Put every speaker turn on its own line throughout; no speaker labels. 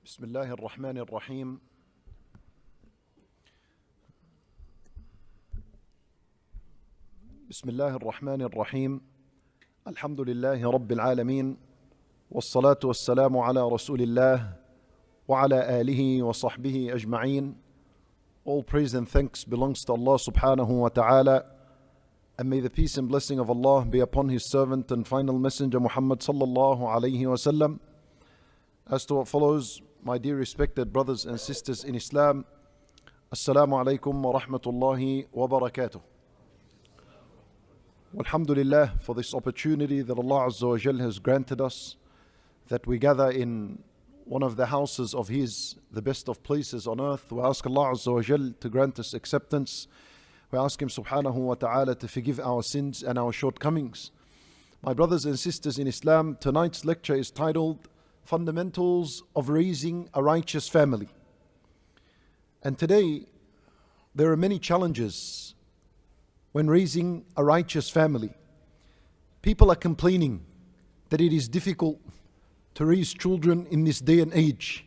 بسم الله الرحمن الرحيم. بسم الله الرحمن الرحيم. الحمد لله رب العالمين، والصلاة والسلام على رسول الله وعلى آله وصحبه أجمعين. All praise and thanks belongs to Allah subhanahu wa ta'ala, and may the peace and blessing of Allah be upon His servant and final messenger Muhammad sallallahu alayhi wa sallam. As to what follows, my dear respected brothers and sisters in Islam, Assalamu alaikum wa rahmatullahi wa barakatuh. Alhamdulillah for this opportunity that Allah Azza wa Jal has granted us, that we gather in one of the houses of His, the best of places on earth. We ask Allah Azza wa Jal to grant us acceptance. We ask Him subhanahu wa ta'ala to forgive our sins and our shortcomings. My brothers and sisters in Islam, tonight's lecture is titled Fundamentals of Raising a Righteous Family. And today, there are many challenges when raising a righteous family. People are complaining that it is difficult to raise children in this day and age,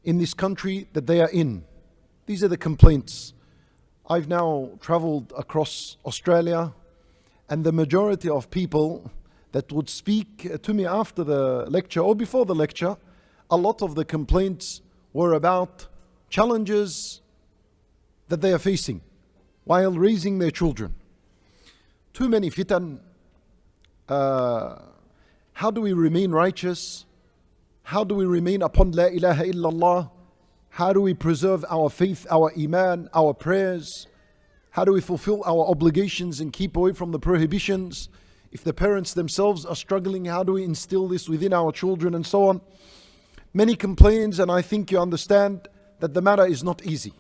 in this country that they are in. These are the complaints. I've now traveled across Australia, and the majority of people that would speak to me after the lecture or before the lecture, a lot of the complaints were about challenges that they are facing while raising their children. Too many fitan. How do we remain righteous? How do we remain upon La ilaha illallah? How do we preserve our faith, our iman, our prayers? How do we fulfill our obligations and keep away from the prohibitions? If the parents themselves are struggling, how do we instill this within our children and so on? Many complaints, and I think you understand that the matter is not easy.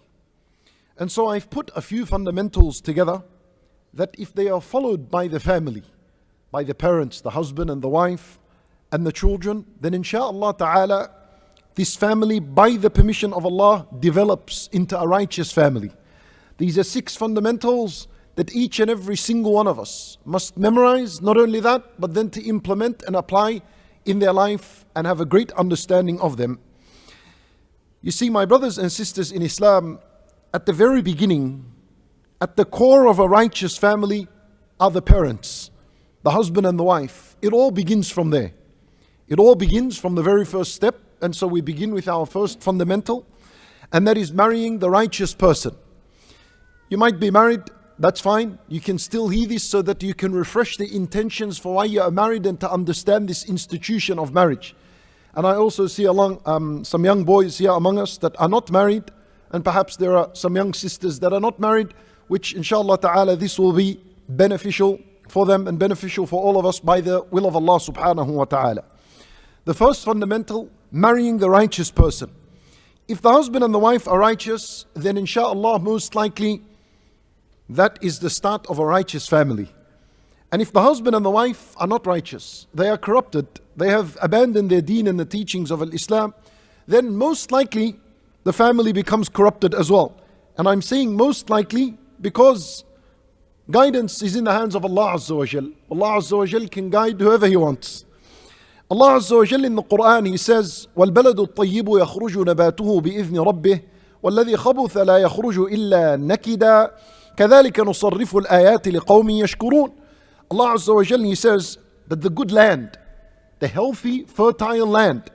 And so I've put a few fundamentals together that if they are followed by the family, by the parents, the husband and the wife and the children, then insha'Allah ta'ala, this family, by the permission of Allah, develops into a righteous family. These are 6 fundamentals that each and every single one of us must memorize. Not only that, but then to implement and apply in their life and have a great understanding of them. You see, my brothers and sisters in Islam, at the very beginning, at the core of a righteous family are the parents, the husband and the wife. It all begins from there. It all begins from the very first step. And so we begin with our first fundamental, and that is marrying the righteous person. You might be married, that's fine. You can still hear this so that you can refresh the intentions for why you are married and to understand this institution of marriage. And I also see some young boys here among us that are not married, and perhaps there are some young sisters that are not married, which inshallah ta'ala this will be beneficial for them and beneficial for all of us by the will of Allah subhanahu wa ta'ala. The first fundamental, marrying the righteous person. If the husband and the wife are righteous, then inshallah most likely that is the start of a righteous family. And if the husband and the wife are not righteous, they are corrupted, they have abandoned their deen and the teachings of Islam, then most likely the family becomes corrupted as well. And I'm saying most likely because guidance is in the hands of Allah Azza wa Jal. Allah Azza wa Jal can guide whoever He wants. Allah Azza wa Jal in the Quran, He says, وَالْبَلَدُ الطَّيِّبُ يَخْرُجُ نَبَاتُهُ بِإِذْنِ رَبِّهِ وَالَّذِي خَبُثَ لَا يَخْرُجُ إِلَّا نَكِدًا كَذَلِكَ نُصَرِّفُ الْآيَاتِ لِقَوْمٍ يَشْكُرُونَ. Allah Azza wa Jal, He says that the good land, the healthy, fertile land,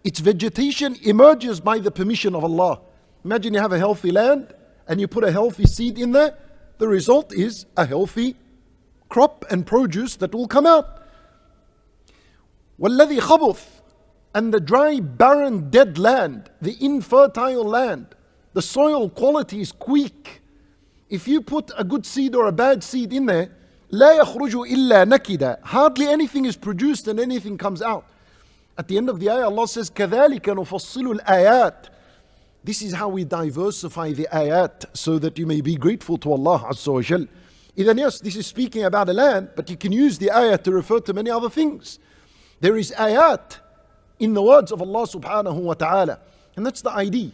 its vegetation emerges by the permission of Allah. Imagine you have a healthy land and you put a healthy seed in there. The result is a healthy crop and produce that will come out. وَالَّذِي خَبُث, and the dry, barren, dead land, the infertile land, the soil quality is weak. If you put a good seed or a bad seed in there, لَا يَخْرُجُ إِلَّا نَكِدًا, hardly anything is produced and anything comes out. At the end of the ayah, Allah says, كَذَلِكَ نُفَصِّلُ الْآيَاتِ. This is how we diversify the ayat so that you may be grateful to Allah Azza wa Jal. Even yes, this is speaking about a land, but you can use the ayat to refer to many other things. There is ayat in the words of Allah subhanahu wa ta'ala. And that's the idea.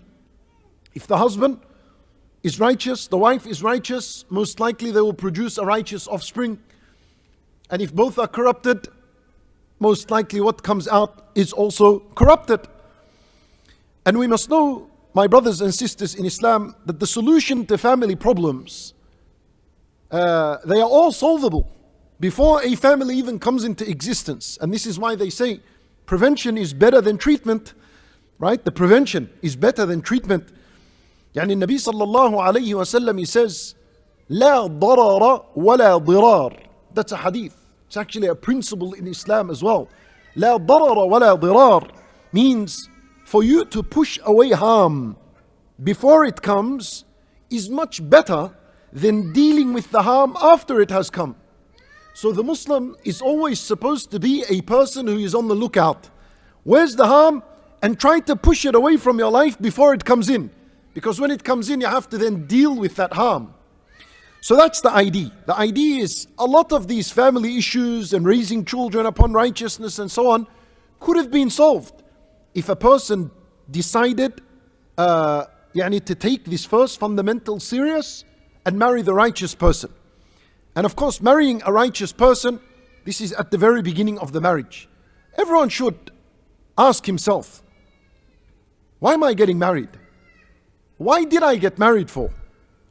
If the husband is righteous, the wife is righteous, most likely they will produce a righteous offspring. And if both are corrupted, most likely what comes out is also corrupted. And we must know, my brothers and sisters in Islam, that the solution to family problems, they are all solvable before a family even comes into existence. And this is why they say prevention is better than treatment, right? The prevention is better than treatment. يعني النبي صلى الله عليه وسلم, he says, لا ضرر ولا ضرار. That's a hadith. It's actually a principle in Islam as well. لا ضرر ولا ضرار means for you to push away harm before it comes is much better than dealing with the harm after it has come. So the Muslim is always supposed to be a person who is on the lookout. Where's the harm? And try to push it away from your life before it comes in. Because when it comes in, you have to then deal with that harm. So that's the idea. The idea is a lot of these family issues and raising children upon righteousness and so on could have been solved if a person decided to take this first fundamental serious and marry the righteous person. And of course, marrying a righteous person, this is at the very beginning of the marriage. Everyone should ask himself, why am I getting married? Why did I get married for?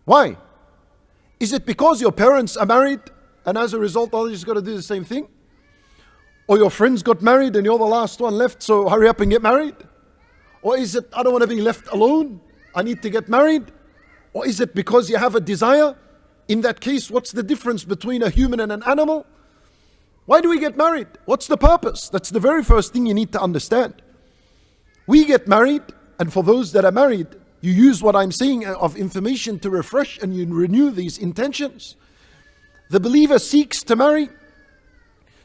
Why? Is it because your parents are married and as a result others got to do the same thing? Or your friends got married and you're the last one left, so hurry up and get married? Or is it, I don't want to be left alone, I need to get married? Or is it because you have a desire? In that case, what's the difference between a human and an animal? Why do we get married? What's the purpose? That's the very first thing you need to understand. We get married, and for those that are married, you use what I'm saying of information to refresh and you renew these intentions. The believer seeks to marry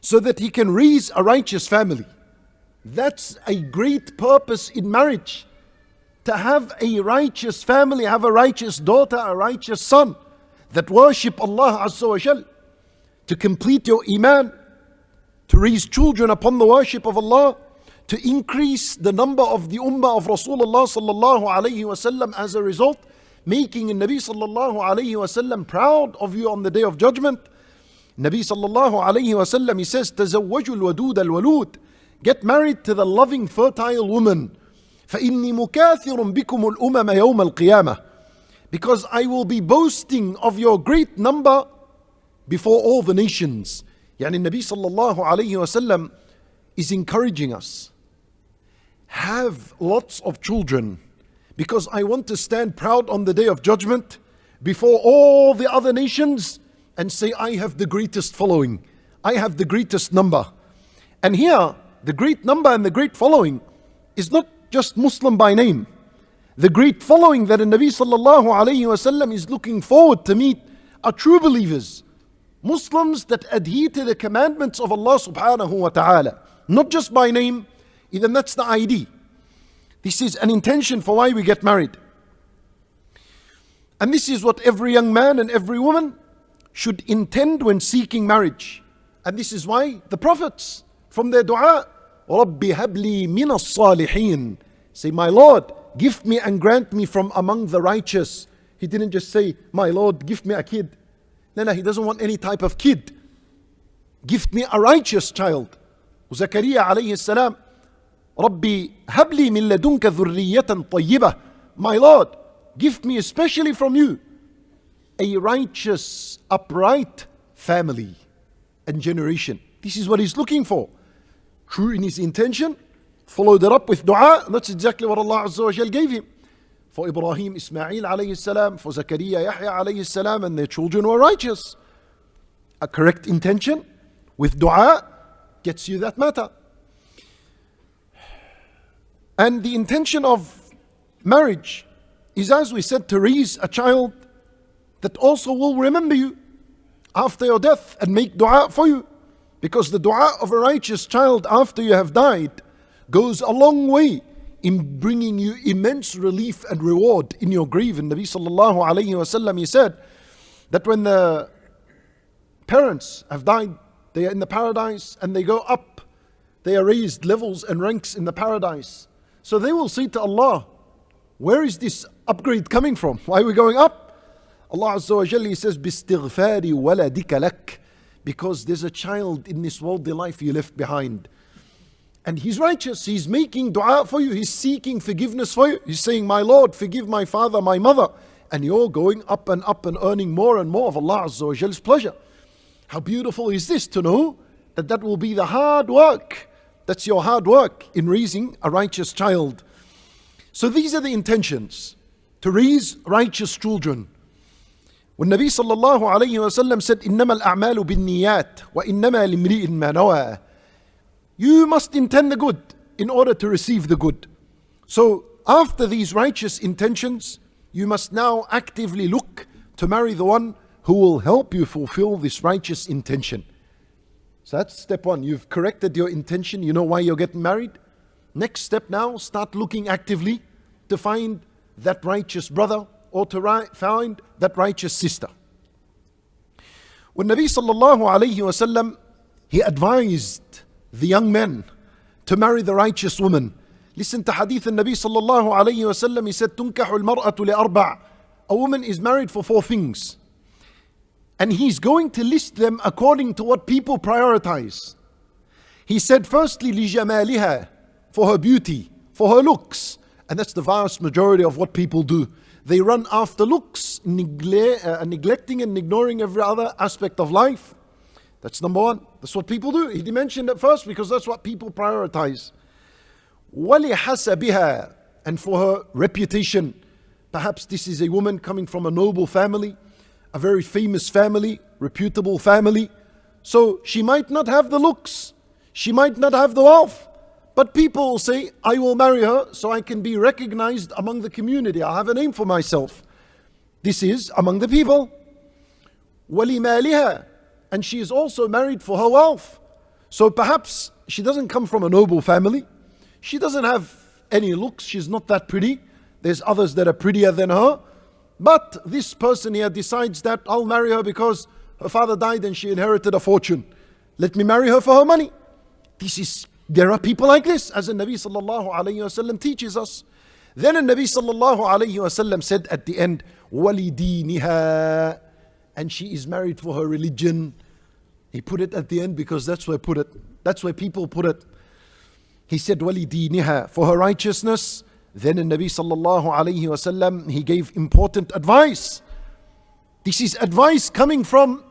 so that he can raise a righteous family. That's a great purpose in marriage. To have a righteous family, have a righteous daughter, a righteous son that worship Allah Azza wa Jal. To complete your iman, to raise children upon the worship of Allah, to increase the number of the ummah of Rasulullah sallallahu alayhi wasallam as a result, making Nabi sallallahu alayhi wasallam proud of you on the day of judgment. Nabi sallallahu alayhi wasallam, he says, تزوجوا الودود الولود. Get married to the loving, fertile woman. فإني مكاثر بكم الأمم يوم القيامة. Because I will be boasting of your great number before all the nations. Yani Nabi sallallahu alayhi wasallam is encouraging us. Have lots of children because I want to stand proud on the day of judgment before all the other nations and say, I have the greatest following. I have the greatest number. And here, the great number and the great following is not just Muslim by name. The great following that the Nabi sallallahu alayhi wasallam is looking forward to meet are true believers. Muslims that adhere to the commandments of Allah subhanahu wa ta'ala. Not just by name, even that's the idea. This is an intention for why we get married. And this is what every young man and every woman should intend when seeking marriage. And this is why the prophets, from their dua, رَبِّ هَبْ لِي مِنَ الصَّالِحِينَ, say, my Lord, gift me and grant me from among the righteous. He didn't just say, my Lord, gift me a kid. No, he doesn't want any type of kid. Gift me a righteous child. Zakaria alayhi salam, Rabbi habli min ladunka dhurriyatan tayyibah. My Lord, gift me especially from you a righteous, upright family and generation. This is what he's looking for. True in his intention, followed it up with dua, and that's exactly what Allah Azza wa Jal gave him. For Ibrahim, Ismail alayhi salam, for Zakaria, Yahya alayhi salam, and their children were righteous. A correct intention with dua gets you that matter. And the intention of marriage is, as we said, to raise a child that also will remember you after your death and make dua for you. Because the dua of a righteous child after you have died goes a long way in bringing you immense relief and reward in your grave. And Nabi sallallahu alayhi wasallam, he said that when the parents have died, they are in the paradise and they go up. They are raised levels and ranks in the paradise. So they will say to Allah, where is this upgrade coming from? Why are we going up? Allah Azza wa Jalla, he says, بِاسْتِغْفَارِ وَلَدِكَ لَكَ. Because there's a child in this worldly life you left behind. And he's righteous, he's making dua for you, he's seeking forgiveness for you. He's saying, my Lord, forgive my father, my mother. And you're going up and earning more and more of Allah Azza wa Jal's pleasure. How beautiful is this to know that that will be the hard work. That's your hard work in raising a righteous child. So these are the intentions, to raise righteous children. When Nabi sallallahu alayhi wa sallam said, إِنَّمَا الْأَعْمَالُ بِالنِّيَّاتِ وَإِنَّمَا لِامْرِئٍ مَّا نَوَى. You must intend the good in order to receive the good. So after these righteous intentions, you must now actively look to marry the one who will help you fulfill this righteous intention. So that's step one. You've corrected your intention. You know why you're getting married. Next step now, start looking actively to find that righteous brother or to find that righteous sister. When Nabi sallallahu alayhi wa sallam, he advised the young men to marry the righteous woman. Listen to hadith Nabi sallallahu alayhi wa sallam. He said, تُنْكَحُ الْمَرْأَةُ لِأَرْبَعٍ. A woman is married for 4 things. And he's going to list them according to what people prioritize. He said, firstly, لِجَمَالِهَا, for her beauty, for her looks. And that's the vast majority of what people do. They run after looks, neglecting and ignoring every other aspect of life. That's number one. That's what people do. He mentioned it first because that's what people prioritize. وَلِحَسَبِهَا, and for her reputation. Perhaps this is a woman coming from a noble family, a very famous family, reputable family. So she might not have the looks, she might not have the wealth, but people will say, I will marry her so I can be recognized among the community. I'll have a name for myself. This is among the people. وَلِمَالِهَا, and she is also married for her wealth. So perhaps she doesn't come from a noble family. She doesn't have any looks. She's not that pretty. There's others that are prettier than her. But this person here decides that I'll marry her because her father died and she inherited a fortune. Let me marry her for her money. There are people like this, as the Nabi sallallahu alayhi wa sallam teaches us. Then the Nabi sallallahu alayhi wa sallam said at the end, وَلِدِينِهَا, and she is married for her religion. He put it at the end because that's where people put it. He said, وَلِدِينِهَا, for her righteousness. Then the Nabi sallallahu alayhi wa sallam, he gave important advice. This is advice coming from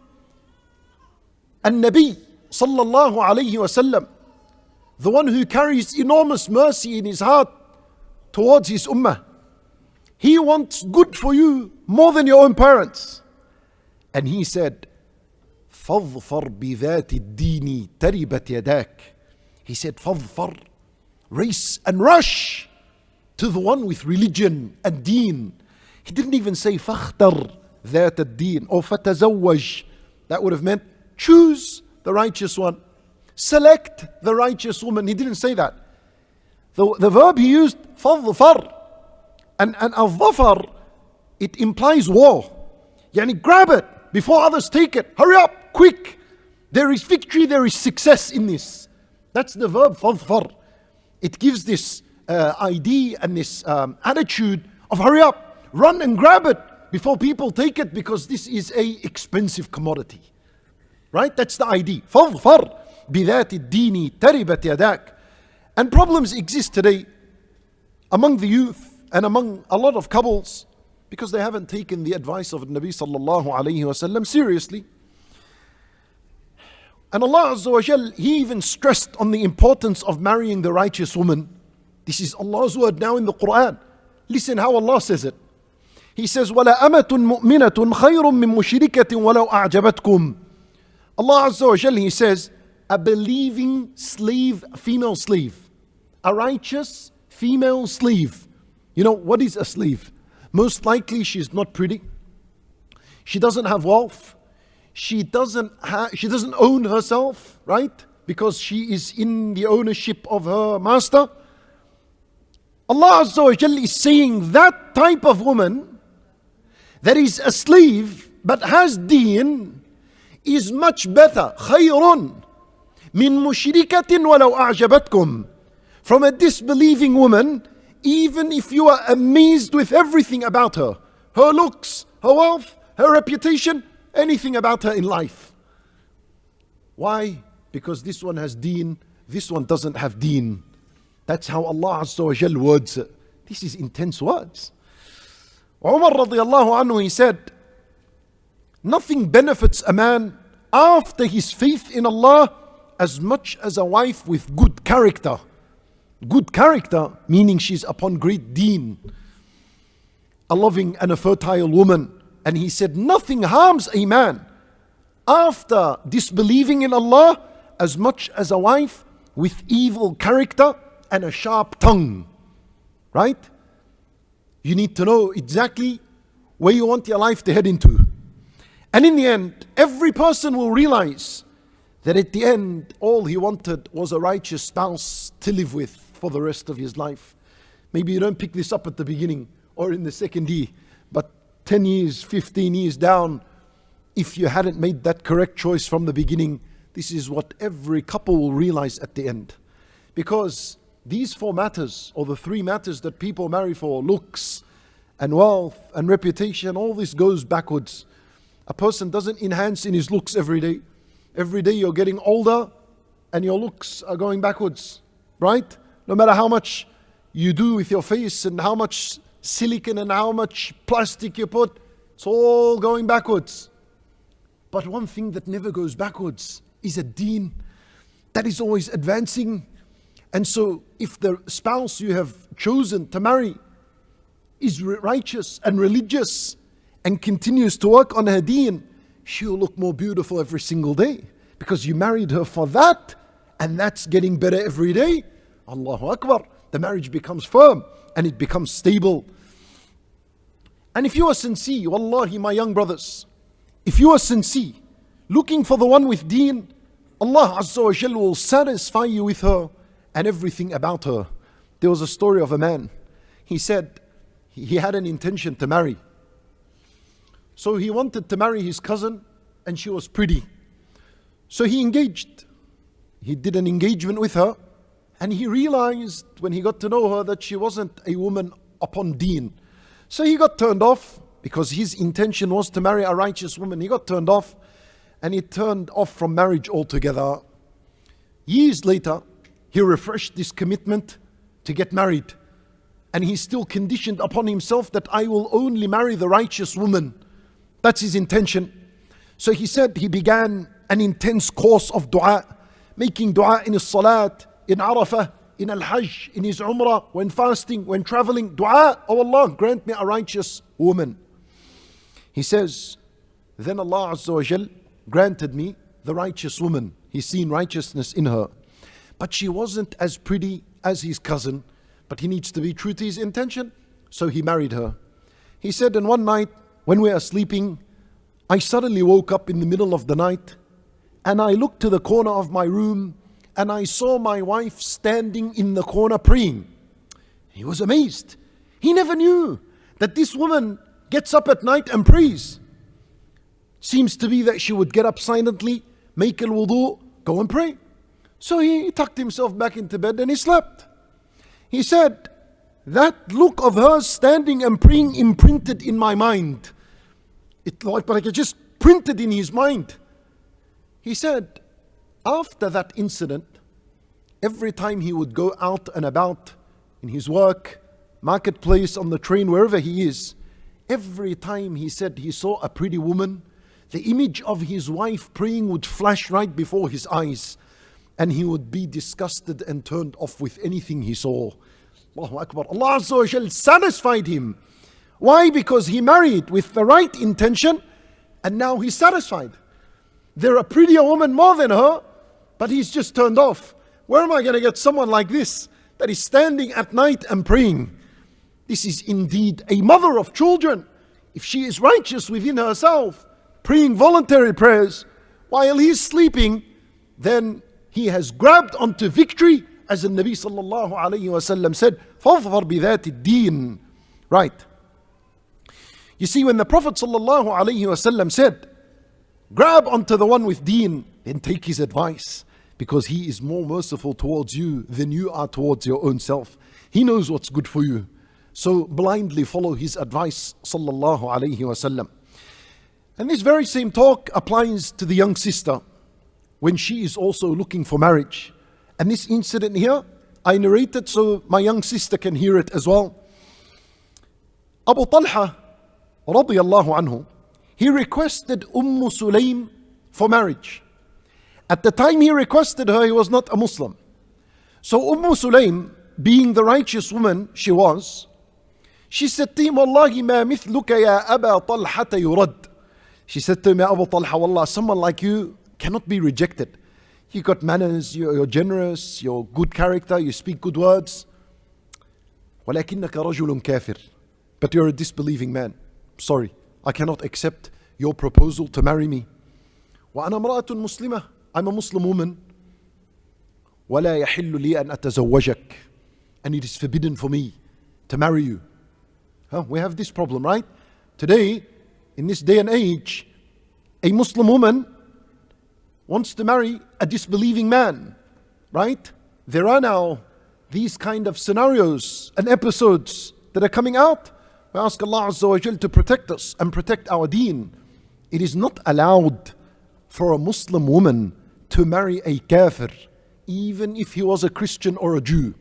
An-Nabi sallallahu alayhi wa sallam, the one who carries enormous mercy in his heart towards his ummah. He wants good for you more than your own parents. And he said, فَظْفَرْ بِذَاتِ الدِّينِ تَرِبَتْ يَدَاكَ. He said, فَظْفَرْ, race and rush to the one with religion and deen. He didn't even say فَاخْتَرْ ذَاتَ الدِّينِ or فَتَزَوَّجْ. That would have meant choose the righteous one. Select the righteous woman. He didn't say that. The verb he used, فَظْفَرْ. And al-dhafar, it implies war. Yani grab it before others take it. Hurry up, quick. There is victory, there is success in this. That's the verb فَظْفَرْ. It gives this idea and this attitude of hurry up, run and grab it before people take it, because this is a expensive commodity. Right? That's the idea. فَظْفَرْ بِذَاتِ الدِّينِ تَرِبَتْ يَدَاكَ. And problems exist today among the youth and among a lot of couples because they haven't taken the advice of the Nabi sallallahu alayhi wa sallam seriously. And Allah Azza wa Jal, He even stressed on the importance of marrying the righteous woman. This is Allah's word now in the Quran. Listen how Allah says it. He says, وَلَا أَمَةٌ مُؤْمِنَةٌ خَيْرٌ مِّن مُشْرِكَةٍ وَلَوْ أَعْجَبَتْكُمْ. Allah Azza wa Jal, He says, a believing slave, female slave. A righteous female slave. You know, what is a slave? Most likely she's not pretty. She doesn't have wealth. She doesn't own herself, right? Because she is in the ownership of her master. Allah Azza wa Jalla is saying that type of woman that is a slave but has deen is much better. خَيْرٌ مِّن مُشْرِكَةٍ وَلَوْ أَعْجَبَتْكُمْ. From a disbelieving woman, even if you are amazed with everything about her, her looks, her wealth, her reputation, anything about her in life. Why? Because this one has deen, this one doesn't have deen. That's how Allah Azza wa Jal words it. This is intense words. Umar radiallahu anhu, he said, nothing benefits a man after his faith in Allah as much as a wife with good character. Good character, meaning she's upon great deen, a loving and a fertile woman. And he said, nothing harms a man after disbelieving in Allah as much as a wife with evil character and a sharp tongue. Right? You need to know exactly where you want your life to head into. And in the end, every person will realize that at the end, all he wanted was a righteous spouse to live with for the rest of his life. Maybe you don't pick this up at the beginning or in the second year, but 10 years, 15 years down, if you hadn't made that correct choice from the beginning, this is what every couple will realize at the end. Because these four matters, or the three matters that people marry for, looks and wealth and reputation, all this goes backwards. A person doesn't enhance in his looks every day. Every day you're getting older and your looks are going backwards, right? No matter how much you do with your face and how much silicone and how much plastic you put, it's all going backwards. But one thing that never goes backwards is a deen that is always advancing. And so if the spouse you have chosen to marry is righteous and religious and continues to work on her deen, she'll look more beautiful every single day because you married her for that, and that's getting better every day. Allahu Akbar. The marriage becomes firm and it becomes stable. And if you are sincere, wallahi, my young brothers, if you are sincere, looking for the one with deen, Allah Azza wa Jal will satisfy you with her and everything about her. There was a story of a man. He said he had an intention to marry. So he wanted to marry his cousin, and she was pretty. So he engaged. He did an engagement with her, and he realized when he got to know her that she wasn't a woman upon deen. So he got turned off because his intention was to marry a righteous woman. He got turned off, and he turned off from marriage altogether. Years later, he refreshed this commitment to get married. And he's still conditioned upon himself that I will only marry the righteous woman. That's his intention. So he said he began an intense course of dua, making dua in his salat, in Arafah, in al-Hajj, in his Umrah, when fasting, when traveling. Dua, oh Allah, grant me a righteous woman. He says, then Allah Azza wa Jal granted me the righteous woman. He's seen righteousness in her. But she wasn't as pretty as his cousin, but he needs to be true to his intention, so he married her. He said, and one night, when we are sleeping, I suddenly woke up in the middle of the night and I looked to the corner of my room and I saw my wife standing in the corner praying. He was amazed. He never knew that this woman gets up at night and prays. Seems to be that she would get up silently, make al-wudu, go and pray. So he tucked himself back into bed and he slept. He said, that look of hers standing and praying imprinted in my mind. It like it just printed in his mind. He said, after that incident, every time he would go out and about in his work, marketplace, on the train, wherever he is, every time he said he saw a pretty woman, the image of his wife praying would flash right before his eyes, and he would be disgusted and turned off with anything he saw. Allahu Akbar. Allah Azza wa Jal satisfied him. Why? Because he married with the right intention and now he's satisfied. There are prettier women more than her, but he's just turned off. Where am I going to get someone like this that is standing at night and praying? This is indeed a mother of children. If she is righteous within herself, praying voluntary prayers while he's sleeping, then he has grabbed onto victory, as the Nabi sallallahu alayhi wa sallam said, فَاظْفَرْ بِذَاتِ الدِّينِ. Right. You see, when the Prophet sallallahu alayhi wa sallam said, grab onto the one with deen, then take his advice, because he is more merciful towards you than you are towards your own self. He knows what's good for you. So blindly follow his advice, sallallahu alayhi wa sallam. And this very same talk applies to the young sister when she is also looking for marriage. And this incident here, I narrate it so my young sister can hear it as well. Abu Talha, radiyallahu anhu, he requested Sulaym for marriage. At the time he requested her, he was not a Muslim. So Sulaym, being the righteous woman she was, she said to him, Wallahi ma mithluka ya Aba Talhata yurad. She said to him, Ya Abu Talha, Wallah, someone like you cannot be rejected. You got manners, you're generous, you're good character, you speak good words. وَلَكِنَّكَ رَجُلٌ كَافِرٌ. But you're a disbelieving man. Sorry, I cannot accept your proposal to marry me. وَأَنَا امْرَأَةٌ مُسْلِمَةٌ. I'm a Muslim woman. وَلَا يَحِلُّ لِي أَنْ أَتَزَوَّجَكَ. And it is forbidden for me to marry you. We have this problem, right? Today, in this day and age, a Muslim woman wants to marry a disbelieving man, right? There are now these kind of scenarios and episodes that are coming out. We ask Allah Azza wa Jal to protect us and protect our Deen. It is not allowed for a Muslim woman to marry a kafir, even if he was a Christian or a Jew.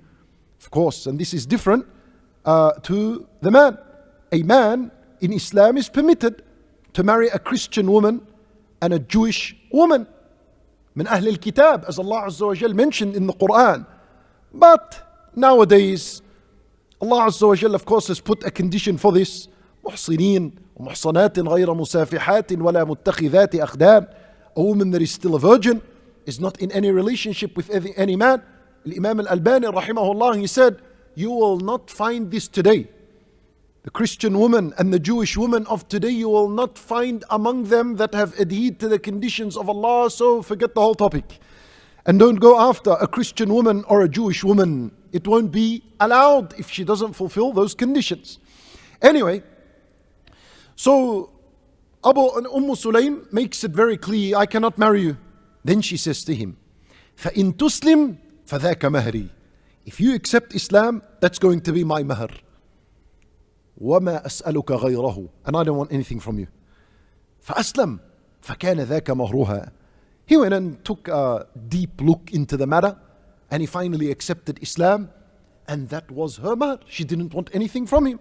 Of course, and this is different to the man. A man in Islam is permitted to marry a Christian woman and a Jewish woman. من أهل الكتاب, as Allah Azza wa Jal mentioned in the Quran. But nowadays, Allah Azza wa Jal, of course, has put a condition for this. محصنين ومحصنات غير مسافحات ولا متخذات أخدان. A woman that is still a virgin, is not in any relationship with any man. Imam al-Albani rahimahullah, he said, you will not find this today. The Christian woman and the Jewish woman of today, you will not find among them that have adhered to the conditions of Allah, so forget the whole topic. And don't go after a Christian woman or a Jewish woman. It won't be allowed if she doesn't fulfill those conditions. Anyway, so Sulaym makes it very clear, I cannot marry you. Then she says to him, فَإِن تُسْلِمْ فَذَاكَ مَهْرِي. If you accept Islam, that's going to be my mahr. وَمَا أَسْأَلُكَ غَيْرَهُ. And I don't want anything from you. فَأَسْلَمْ فَكَانَ ذَاكَ مَهْرُهَا. He went and took a deep look into the matter, and he finally accepted Islam, and that was her mahr. She didn't want anything from him.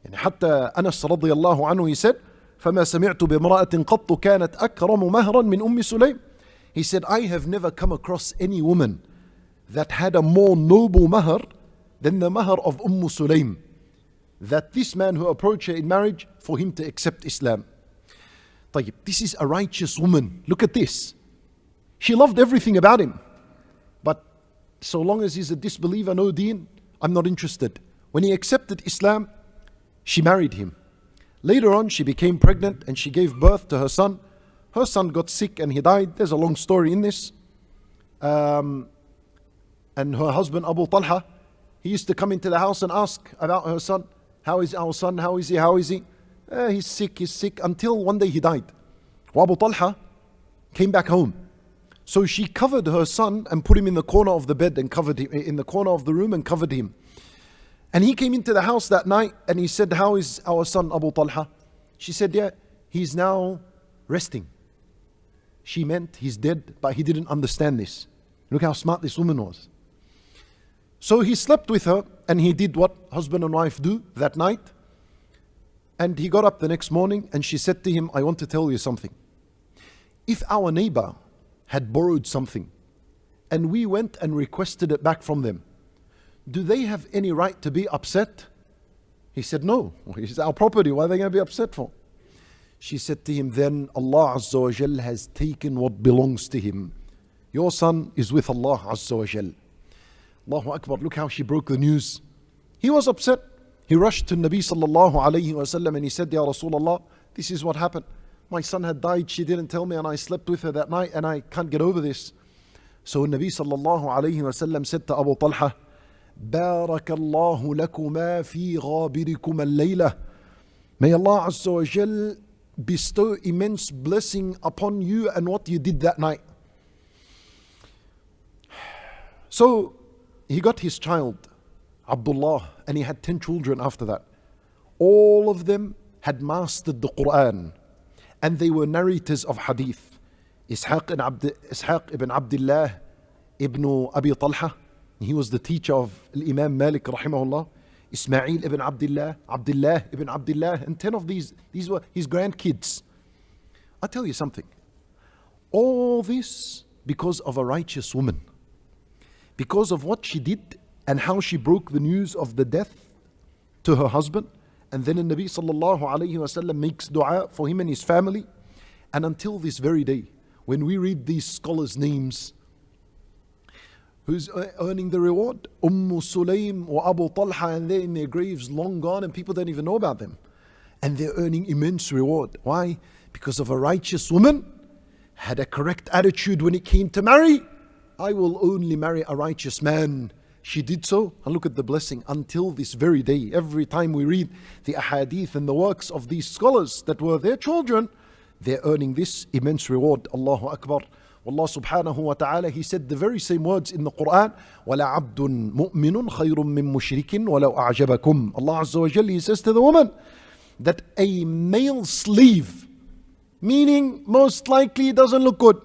يعني حتى أنس رضي الله عنه, he said, فَمَا سَمِعْتُ بِامْرَأَةٍ قَطُّ كَانَتْ أَكْرَمُ مَهْرًا مِنْ أُمِّ سُلَيْمٍ. He said, I have never come across any woman that had a more noble mahr than the mahr of Sulaym. That this man who approached her in marriage, for him to accept Islam. طيب, this is a righteous woman. Look at this. She loved everything about him. But so long as he's a disbeliever, no deen, I'm not interested. When he accepted Islam, she married him. Later on, she became pregnant and she gave birth to her son. Her son got sick and he died. There's a long story in this. And her husband, Abu Talha, he used to come into the house and ask about her son. How is our son? How is he? How is he? He's sick, until one day he died. Abu Talha came back home. So she covered her son and put him in the corner of the bed and covered him, in the corner of the room and covered him. And he came into the house that night and he said, how is our son Abu Talha? She said, yeah, he's now resting. She meant he's dead, but he didn't understand this. Look how smart this woman was. So he slept with her and he did what husband and wife do that night. And he got up the next morning and she said to him, I want to tell you something. If our neighbor had borrowed something and we went and requested it back from them, do they have any right to be upset? He said, no, it's our property. Why are they going to be upset for? She said to him, then Allah Azza wa Jal has taken what belongs to him. Your son is with Allah Azza wa Jal. Allahu Akbar, look how she broke the news. He was upset. He rushed to Nabi sallallahu alayhi wa sallam and he said, Ya Rasulullah, this is what happened. My son had died, she didn't tell me and I slept with her that night and I can't get over this. So Nabi sallallahu alayhi wa sallam said to Abu Talha, بارك الله لكما في غابركما الليلة. May Allah Azza wa Jal bestow immense blessing upon you and what you did that night. So he got his child, Abdullah, and he had 10 children after that. All of them had mastered the Quran and they were narrators of hadith. Ishaq ibn Abdullah, ibn Abi Talha. He was the teacher of Imam Malik rahimahullah. Ismail ibn Abdullah, Abdullah ibn Abdullah, and 10 of these were his grandkids. I'll tell you something. All this because of a righteous woman. Because of what she did and how she broke the news of the death to her husband. And then the Nabi sallallahu alayhi wasallam makes dua for him and his family. And until this very day, when we read these scholars' names, who's earning the reward? Sulaym or Abu Talha, and they're in their graves long gone and people don't even know about them. And they're earning immense reward. Why? Because of a righteous woman, had a correct attitude when it came to marry. I will only marry a righteous man. She did so, and look at the blessing until this very day. Every time we read the ahadith and the works of these scholars that were their children, they're earning this immense reward. Allahu Akbar. Allah subhanahu wa ta'ala, He said the very same words in the Quran. وَلَعَبْدٌ مُؤْمِنٌ خَيْرٌ مِّن مُشْرِكٍ وَلَوْ أَعْجَبَكُمْ. Allah Azza wa Jalla, He says to the woman that a male slave, meaning most likely doesn't look good,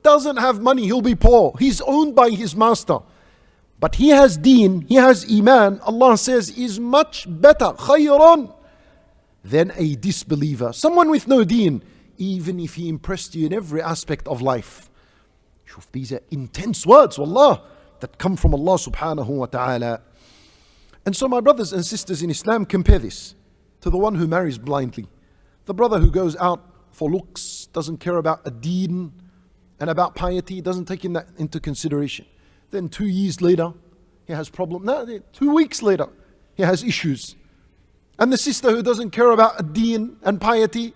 doesn't have money, he'll be poor, he's owned by his master, but he has deen, he has iman, Allah says is much better, خَيْرٌ, than a disbeliever. Someone with no deen, even if he impressed you in every aspect of life. These are intense words, wallah, that come from Allah subhanahu wa ta'ala. And so my brothers and sisters in Islam, compare this to the one who marries blindly. The brother who goes out for looks, doesn't care about a deen and about piety, doesn't take that into consideration. Then 2 years later, he has problem. No, 2 weeks later, he has issues. And the sister who doesn't care about a deen and piety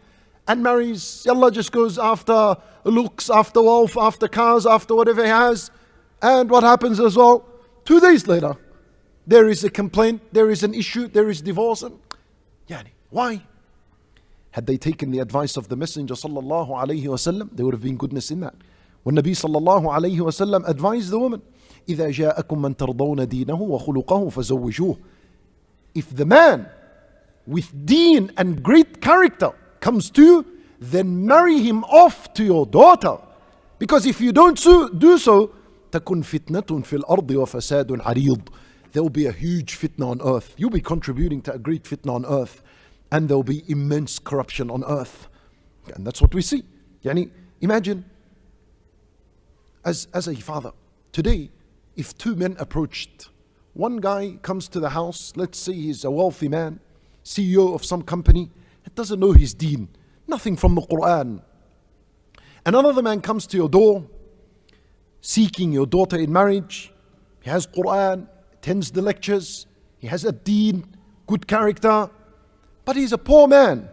and marries, Allah just goes after looks, after wealth, after cars, after whatever he has. And what happens as well? 2 days later, there is a complaint, there is an issue, there is divorce. And, why? Had they taken the advice of the Messenger sallallahu alayhi wasallam, there would have been goodness in that. When Nabi sallallahu alayhi wasallam advised the woman, إِذَا جَاءَكُم مَّن تَرْضَوْنَ دِينَهُ وَخُلُقَهُ فَزَوِّجُوهُ. If the man with deen and great character comes to you, then marry him off to your daughter. Because if you don't do so, تَكُنْ فِتْنَةٌ فِي الْأَرْضِ وَفَسَادٌ عَرِيضٌ. There will be a huge fitna on earth. You'll be contributing to a great fitna on earth. And there will be immense corruption on earth. And that's what we see. Imagine, as a father, today, if 2 men approached, one guy comes to the house, let's say he's a wealthy man, CEO of some company, doesn't know his deen, nothing from the Quran. And another man comes to your door, seeking your daughter in marriage. He has Quran, attends the lectures, he has a deen, good character, but he's a poor man.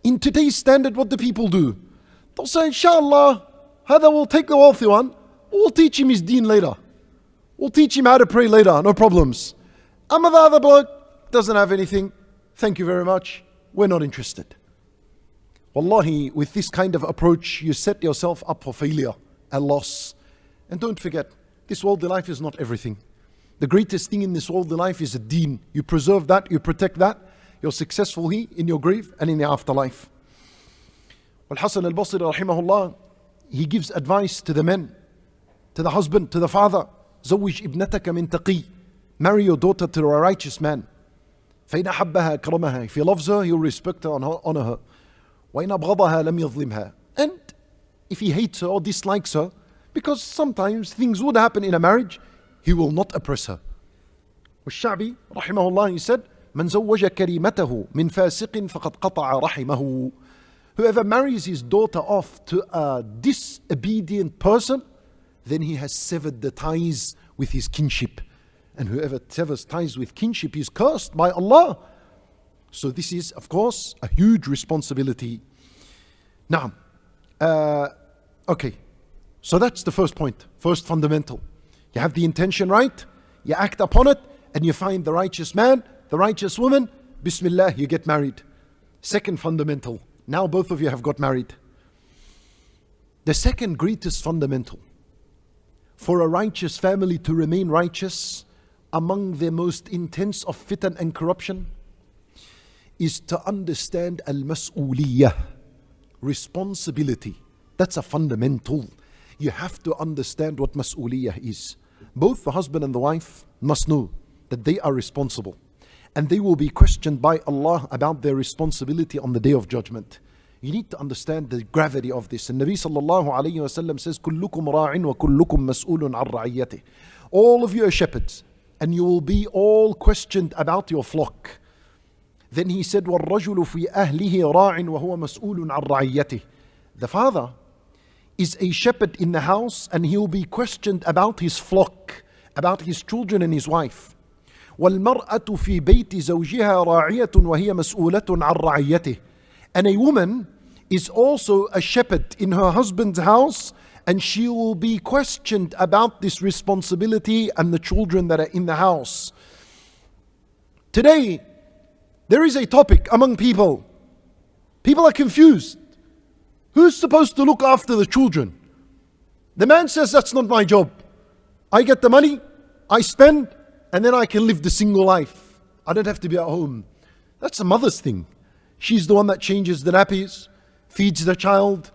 In today's standard, what do people do? They'll say, inshallah, Hada will take the wealthy one, we'll teach him his deen later. We'll teach him how to pray later, no problems. Amma the other bloke doesn't have anything, thank you very much, we're not interested. Wallahi, with this kind of approach, you set yourself up for failure and loss. And don't forget, this worldly life is not everything. The greatest thing in this worldly life is a deen. You preserve that, you protect that, you're successful in your grave and in the afterlife. Al-Hasan al-Basri rahimahullah, he gives advice to the men, to the husband, to the father. زوج ابنتك من تقي. Marry your daughter to a righteous man. فإن أحبها أكرمها. If he loves her, he'll respect her and honor her. وإن أبغضها لم يظلمها. And if he hates her or dislikes her, because sometimes things would happen in a marriage, he will not oppress her. والشعبي رحمه الله, he said, من زوج كريمته من فاسق فقد قطع رحمه. Whoever marries his daughter off to a disobedient person, then he has severed the ties with his kinship. And whoever severs ties with kinship is cursed by Allah. So this is, of course, a huge responsibility. Now, okay. So that's the first point, first fundamental. You have the intention right, you act upon it, and you find the righteous man, the righteous woman, Bismillah, you get married. Second fundamental. Now both of you have got married. The second greatest fundamental for a righteous family to remain righteous among the most intense of fitan and corruption is to understand al-mas'uliyah, responsibility. That's a fundamental. You have to understand what mas'uliyah is. Both the husband and the wife must know that they are responsible. And they will be questioned by Allah about their responsibility on the Day of Judgment. You need to understand the gravity of this. And Nabi sallallahu alayhi wa sallam says, كُلُّكُمْ رَاعٍ وَكُلُّكُمْ مَسْئُولٌ عَنْ رَعِيَّتِهِ. All of you are shepherds, and you will be all questioned about your flock. Then he said, وَالرَّجُلُ فِي أَهْلِهِ رَاعٍ وَهُوَ مَسْئُولٌ عَنْ رَعِيَّتِهِ. The father is a shepherd in the house, and he will be questioned about his flock, about his children and his wife. وَالْمَرْأَةُ فِي بَيْتِ زَوْجِهَا رَاعِيَةٌ وَهِيَ مَسْئُولَةٌ عَنْ رَعِيَّتِهِ. And a woman is also a shepherd in her husband's house, and she will be questioned about this responsibility and the children that are in the house. Today, there is a topic among people. People are confused. Who's supposed to look after the children? The man says, that's not my job. I get the money, I spend, and then I can live the single life. I don't have to be at home. That's a mother's thing. She's the one that changes the nappies, feeds the child,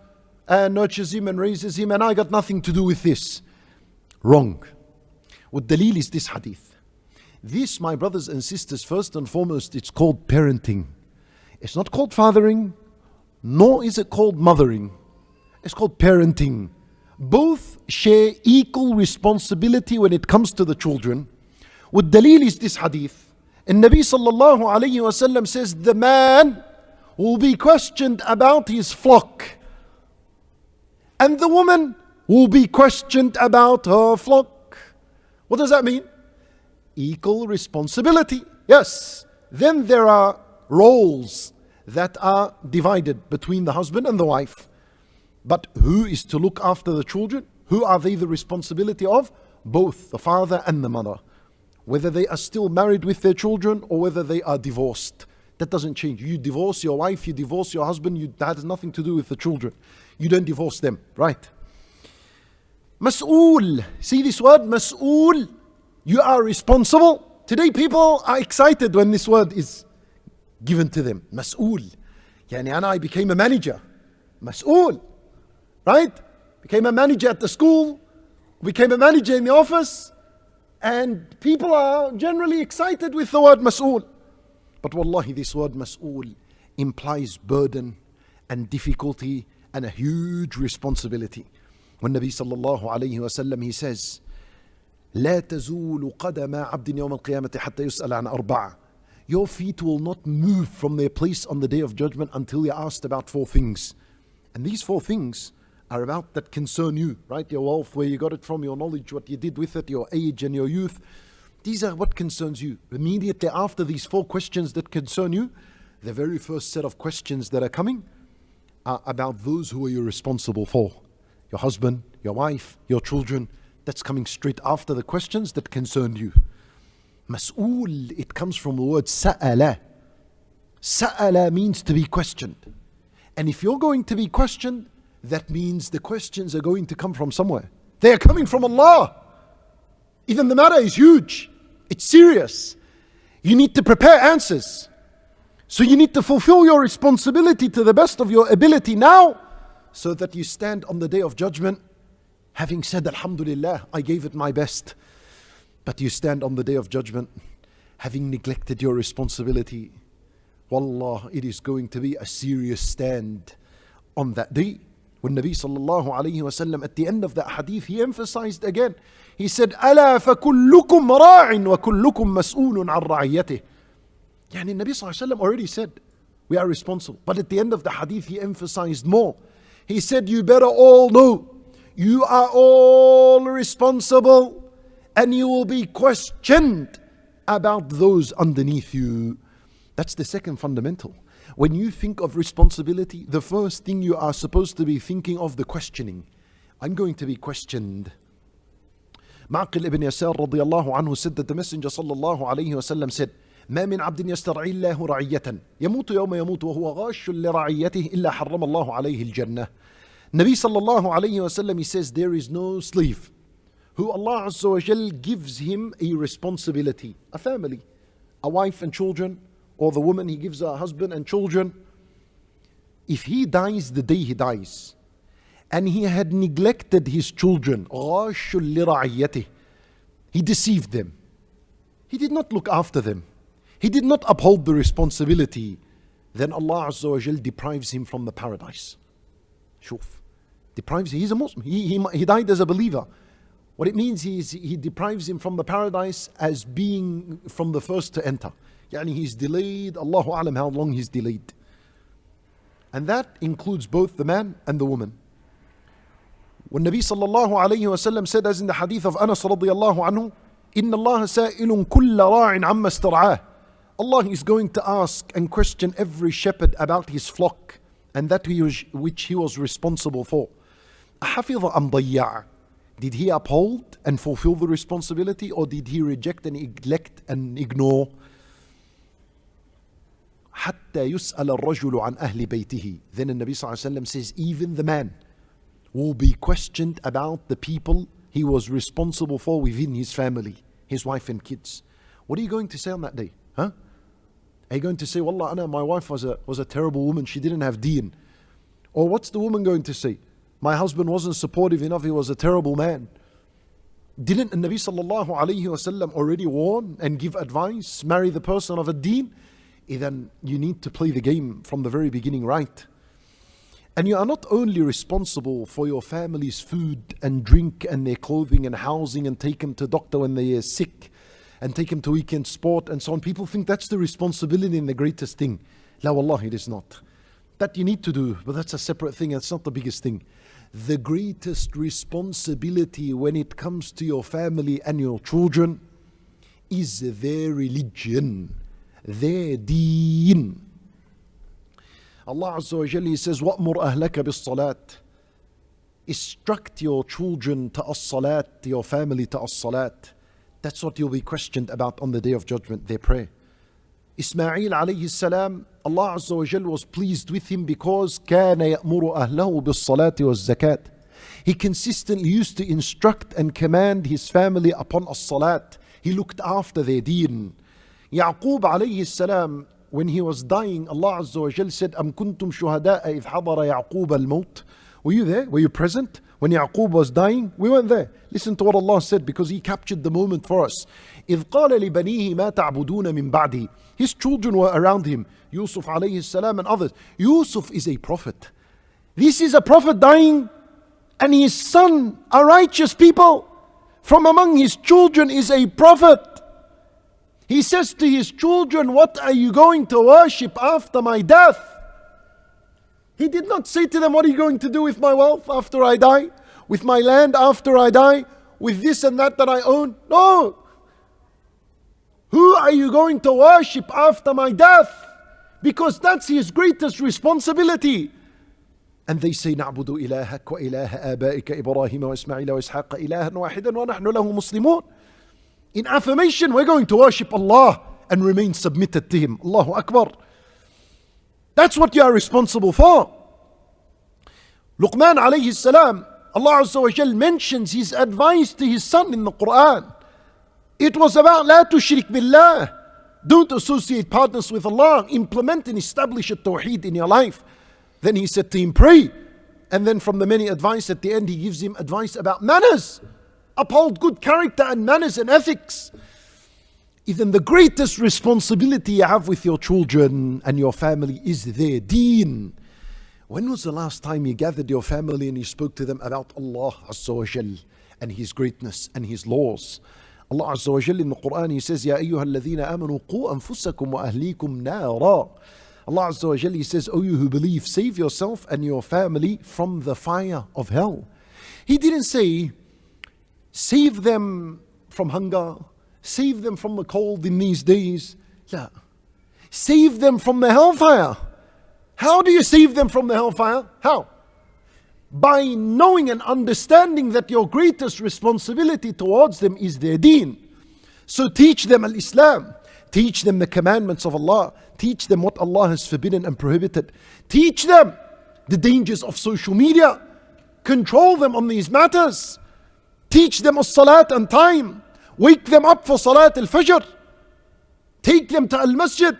and nurtures him and raises him, and I got nothing to do with this. Wrong. What dalil is this hadith? This, my brothers and sisters, first and foremost, it's called parenting. It's not called fathering, nor is it called mothering. It's called parenting. Both share equal responsibility when it comes to the children. What dalil is this hadith? And Nabi sallallahu alayhi wa sallam says, the man will be questioned about his flock, and the woman will be questioned about her flock. What does that mean? Equal responsibility. Yes. Then there are roles that are divided between the husband and the wife. But who is to look after the children? Who are they the responsibility of? Both the father and the mother. Whether they are still married with their children or whether they are divorced. That doesn't change. You divorce your wife, you divorce your husband, that has nothing to do with the children. You don't divorce them, right? Mas'ool. See this word, mas'ool? You are responsible. Today people are excited when this word is given to them. Mas'ool. I became a manager. Mas'ool. Right? Became a manager at the school. Became a manager in the office. And people are generally excited with the word mas'ool. But wallahi, this word mas'ool implies burden and difficulty and a huge responsibility. When Nabi sallallahu alayhi wa sallam, he says, لا تزول قدم عبد يوم القيامة حتى يسأل عن أربعة. Your feet will not move from their place on the Day of Judgment until you're asked about 4 things. And these 4 things are about that concern you, right? Your wealth, where you got it from, your knowledge, what you did with it, your age and your youth. These are what concerns you. Immediately after these 4 questions that concern you, the very first set of questions that are coming are about those who are you responsible for. Your husband, your wife, your children. That's coming straight after the questions that concern you. Mas'ool, it comes from the word sa'ala. Sa'ala means to be questioned. And if you're going to be questioned, that means the questions are going to come from somewhere. They are coming from Allah. Even the matter is huge. It's serious. You need to prepare answers. So you need to fulfill your responsibility to the best of your ability now, so that you stand on the Day of Judgment having said, Alhamdulillah, I gave it my best. But you stand on the Day of Judgment having neglected your responsibility. Wallah, it is going to be a serious stand on that day. When Nabi sallallahu alayhi wa sallam, at the end of that hadith, he emphasized again. He said, أَلَا فَكُلُّكُمْ رَاعٍ وَكُلُّكُمْ مَسْئُولٌ عَنْ رَعِيَّتِهِ. Yani Nabi sallallahu alayhi wa sallam already said, we are responsible. But at the end of the hadith, he emphasized more. He said, you better all know, you are all responsible, and you will be questioned about those underneath you. That's the second fundamental. When you think of responsibility, the first thing you are supposed to be thinking of, the questioning. I'm going to be questioned. Ma'qil ibn Yasar radiyallahu anhu said that the Messenger sallallahu alayhi wa sallam said, ما من عبد يسترعي الله رعية يموت يوم يموت وهو غاش لرعيته إلا حرم الله عليه الجنة. Nabi sallallahu alayhi wa sallam, he says, there is no slave who Allah Azza wa Jal gives him a responsibility, a family, a wife and children, or the woman he gives her husband and children. If he dies the day he dies, and he had neglected his children. غَاشٌ لِرَعِيَّتِهِ. He deceived them. He did not look after them. He did not uphold the responsibility. Then Allah Azza wa Jal deprives him from the paradise. Shuf. Deprives him. He's a Muslim. He died as a believer. What it means is he deprives him from the paradise as being from the first to enter. Yani he's delayed. Allahu Alam how long he's delayed. And that includes both the man and the woman. When Nabi sallallahu alayhi wa sallam said, as in the hadith of Anas radiyallahu anhu, إِنَّ اللَّهَ سَائِلٌ كُلَّ رَاعٍ عَمَّا اسْتَرْعَاهُ. Allah is going to ask and question every shepherd about his flock and that which he was responsible for. أَحَفِظَ أَمْ ضَيَّعَ. Did he uphold and fulfill the responsibility, or did he reject and neglect and ignore? حَتَّى يُسْأَلَ الرَّجُلُ عَنْ أَهْلِ بَيْتِهِ. Then the Nabi sallallahu alayhi wa sallam says, even the man will be questioned about the people he was responsible for within his family, his wife and kids. What are you going to say on that day? Huh? Are you going to say, Wallah, Ana, my wife was a terrible woman, she didn't have deen? Or what's the woman going to say? My husband wasn't supportive enough, he was a terrible man. Didn't the Nabi sallallahu alayhi wa sallam already warn and give advice? Marry the person of a deen? Then you need to play the game from the very beginning right. And you are not only responsible for your family's food and drink and their clothing and housing and take them to doctor when they are sick and take them to weekend sport and so on. People think that's the responsibility and the greatest thing. La wallahi, it is not. That you need to do, but that's a separate thing. That's not the biggest thing. The greatest responsibility when it comes to your family and your children is their religion, their deen. Allah Azza wa Jalla says, وَأْمُرْ أَهْلَكَ بِالصَّلَاةِ. Instruct your children to as-salat, your family to as-salat. That's what you'll be questioned about on the Day of Judgment, their prayer. Ismail alayhi salam, Allah Azza wa Jalla was pleased with him because كَانَ يَأْمُرُ أَهْلَهُ بِالصَّلَاةِ وَالزَّكَاةِ. He consistently used to instruct and command his family upon as-salat. He looked after their deen. Yaqub alayhi salam, when he was dying, Allah Azza wa Jal said, أَمْ كُنْتُمْ شُهَدَاءَ إِذْ حَضَرَ يَعْقُوبَ الْمَوْتِ. Were you there? Were you present when Yaqub was dying? We weren't there. Listen to what Allah said, because He captured the moment for us. إِذْ قَالَ لِبَنِيهِ مَا تَعْبُدُونَ مِنْ بَعْدِهِ. His children were around him, Yusuf alayhi salam and others. Yusuf is a prophet. This is a prophet dying, and his son are righteous people. From among his children is a prophet. He says to his children, what are you going to worship after my death? He did not say to them, what are you going to do with my wealth after I die? With my land after I die? With this and that I own? No. Who are you going to worship after my death? Because that's his greatest responsibility. And they say, نعبد إلهك وإله آبائك إبراهيم وإسماعيل وإسحاق إلها واحدا ونحن له مسلمون. In affirmation, we're going to worship Allah and remain submitted to Him. Allahu Akbar. That's what you are responsible for. Luqman alayhi salam, Allah Azza wa Jal mentions his advice to his son in the Quran. It was about لا تشرك بالله. Don't associate partners with Allah. Implement and establish a tawheed in your life. Then he said to him, pray. And then from the many advice at the end, he gives him advice about manners. Uphold good character and manners and ethics. Even the greatest responsibility you have with your children and your family is their deen. When was the last time you gathered your family and you spoke to them about Allah Azza wa Jal and His greatness and His laws? Allah Azza wa Jal in the Quran, He says, يَا أَيُّهَا الَّذِينَ آمَنُوا قُوا أَنفُسَكُمْ وَأَهْلِيكُمْ نَارًا. Allah Azza wa Jal, He says, O you who believe, save yourself and your family from the fire of hell. He didn't say, save them from hunger, save them from the cold in these days. La. Save them from the hellfire. How do you save them from the hellfire? How? By knowing and understanding that your greatest responsibility towards them is their deen. So teach them al-Islam. Teach them the commandments of Allah. Teach them what Allah has forbidden and prohibited. Teach them the dangers of social media. Control them on these matters. Teach them as-salat on time. Wake them up for salat al-fajr. Take them to al-masjid.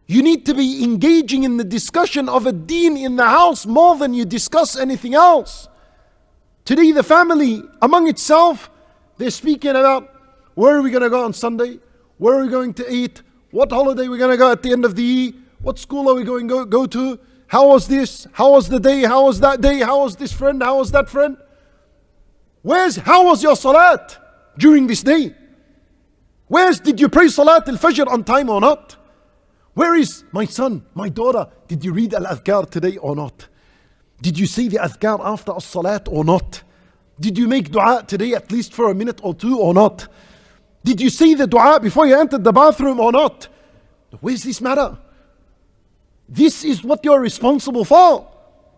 You need to be engaging in the discussion of a deen in the house more than you discuss anything else. Today the family among itself, they're speaking about where are we going to go on Sunday? Where are we going to eat? What holiday are we going to go at the end of the year? What school are we going to go to? How was this? How was the day? How was that day? How was this friend? How was that friend? How was your salat during this day? Did you pray salat al-fajr on time or not? Where is my son, my daughter? Did you read al-adhkar today or not? Did you say the adhkar after as-salat or not? Did you make dua today at least for a minute or two or not? Did you say the dua before you entered the bathroom or not? Where's this matter? This is what you're responsible for.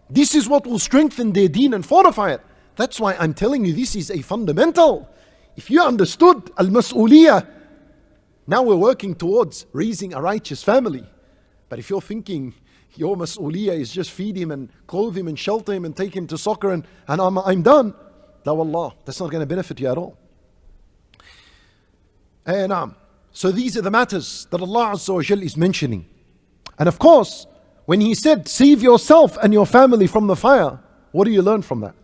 This is what will strengthen their deen and fortify it. That's why I'm telling you this is a fundamental. If you understood al-mas'uliyah, now we're working towards raising a righteous family. But if you're thinking your mas'uliyah is just feed him and clothe him and shelter him and take him to soccer and I'm done, la wallah, that's not going to benefit you at all. And so these are the matters that Allah Azza wa Jal is mentioning. And of course, when He said, save yourself and your family from the fire, what do you learn from that?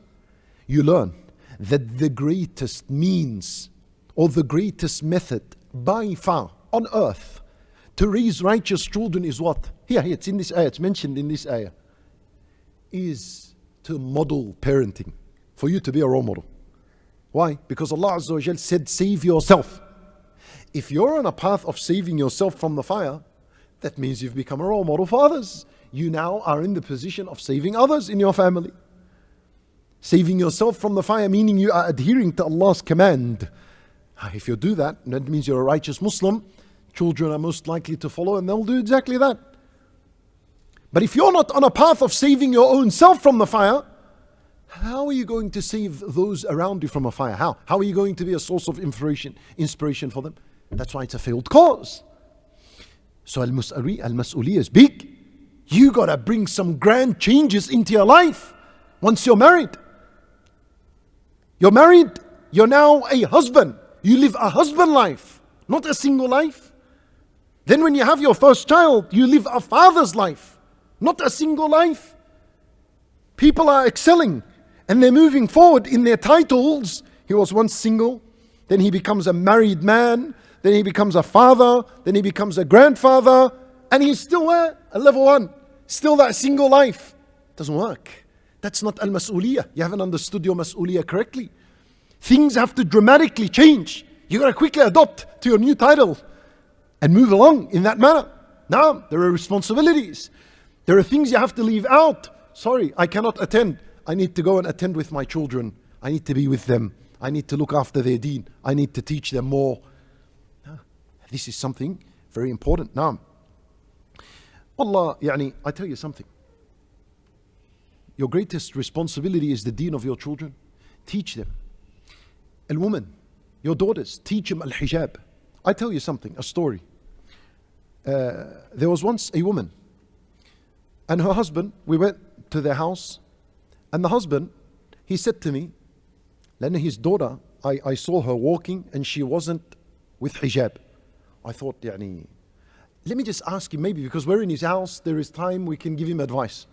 You learn that the greatest means or the greatest method by far on earth to raise righteous children is what? Here, it's in this ayah, it's mentioned in this ayah, is to model parenting, for you to be a role model. Why? Because Allah Azza wa Jal said, save yourself. If you're on a path of saving yourself from the fire, that means you've become a role model for others. You now are in the position of saving others in your family. Saving yourself from the fire, meaning you are adhering to Allah's command. If you do that, that means you're a righteous Muslim. Children are most likely to follow and they'll do exactly that. But if you're not on a path of saving your own self from the fire, how are you going to save those around you from a fire? How are you going to be a source of inspiration for them? That's why it's a failed cause. So al-mas'uliyah is big. You gotta bring some grand changes into your life once you're married. You're married, you're now a husband. You live a husband life, not a single life. Then when you have your first child, you live a father's life, not a single life. People are excelling and they're moving forward in their titles. He was once single, then he becomes a married man, then he becomes a father, then he becomes a grandfather, and he's still there, a level 1, still that single life. Doesn't work. That's not al-mas'uliyah. You haven't understood your mas'uliyah correctly. Things have to dramatically change. You got to quickly adopt to your new title and move along in that manner. Now, there are responsibilities. There are things you have to leave out. Sorry, I cannot attend. I need to go and attend with my children. I need to be with them. I need to look after their deen. I need to teach them more. This is something very important. Now, Allah, I tell you something. Your greatest responsibility is the deen of your children. Teach them. A woman, your daughters, teach them al-hijab. I tell you something, a story. There was once a woman and her husband, we went to their house, and the husband, he said to me, Lena, his daughter, I saw her walking and she wasn't with hijab. I thought, let me just ask him, maybe because we're in his house, there is time we can give him advice.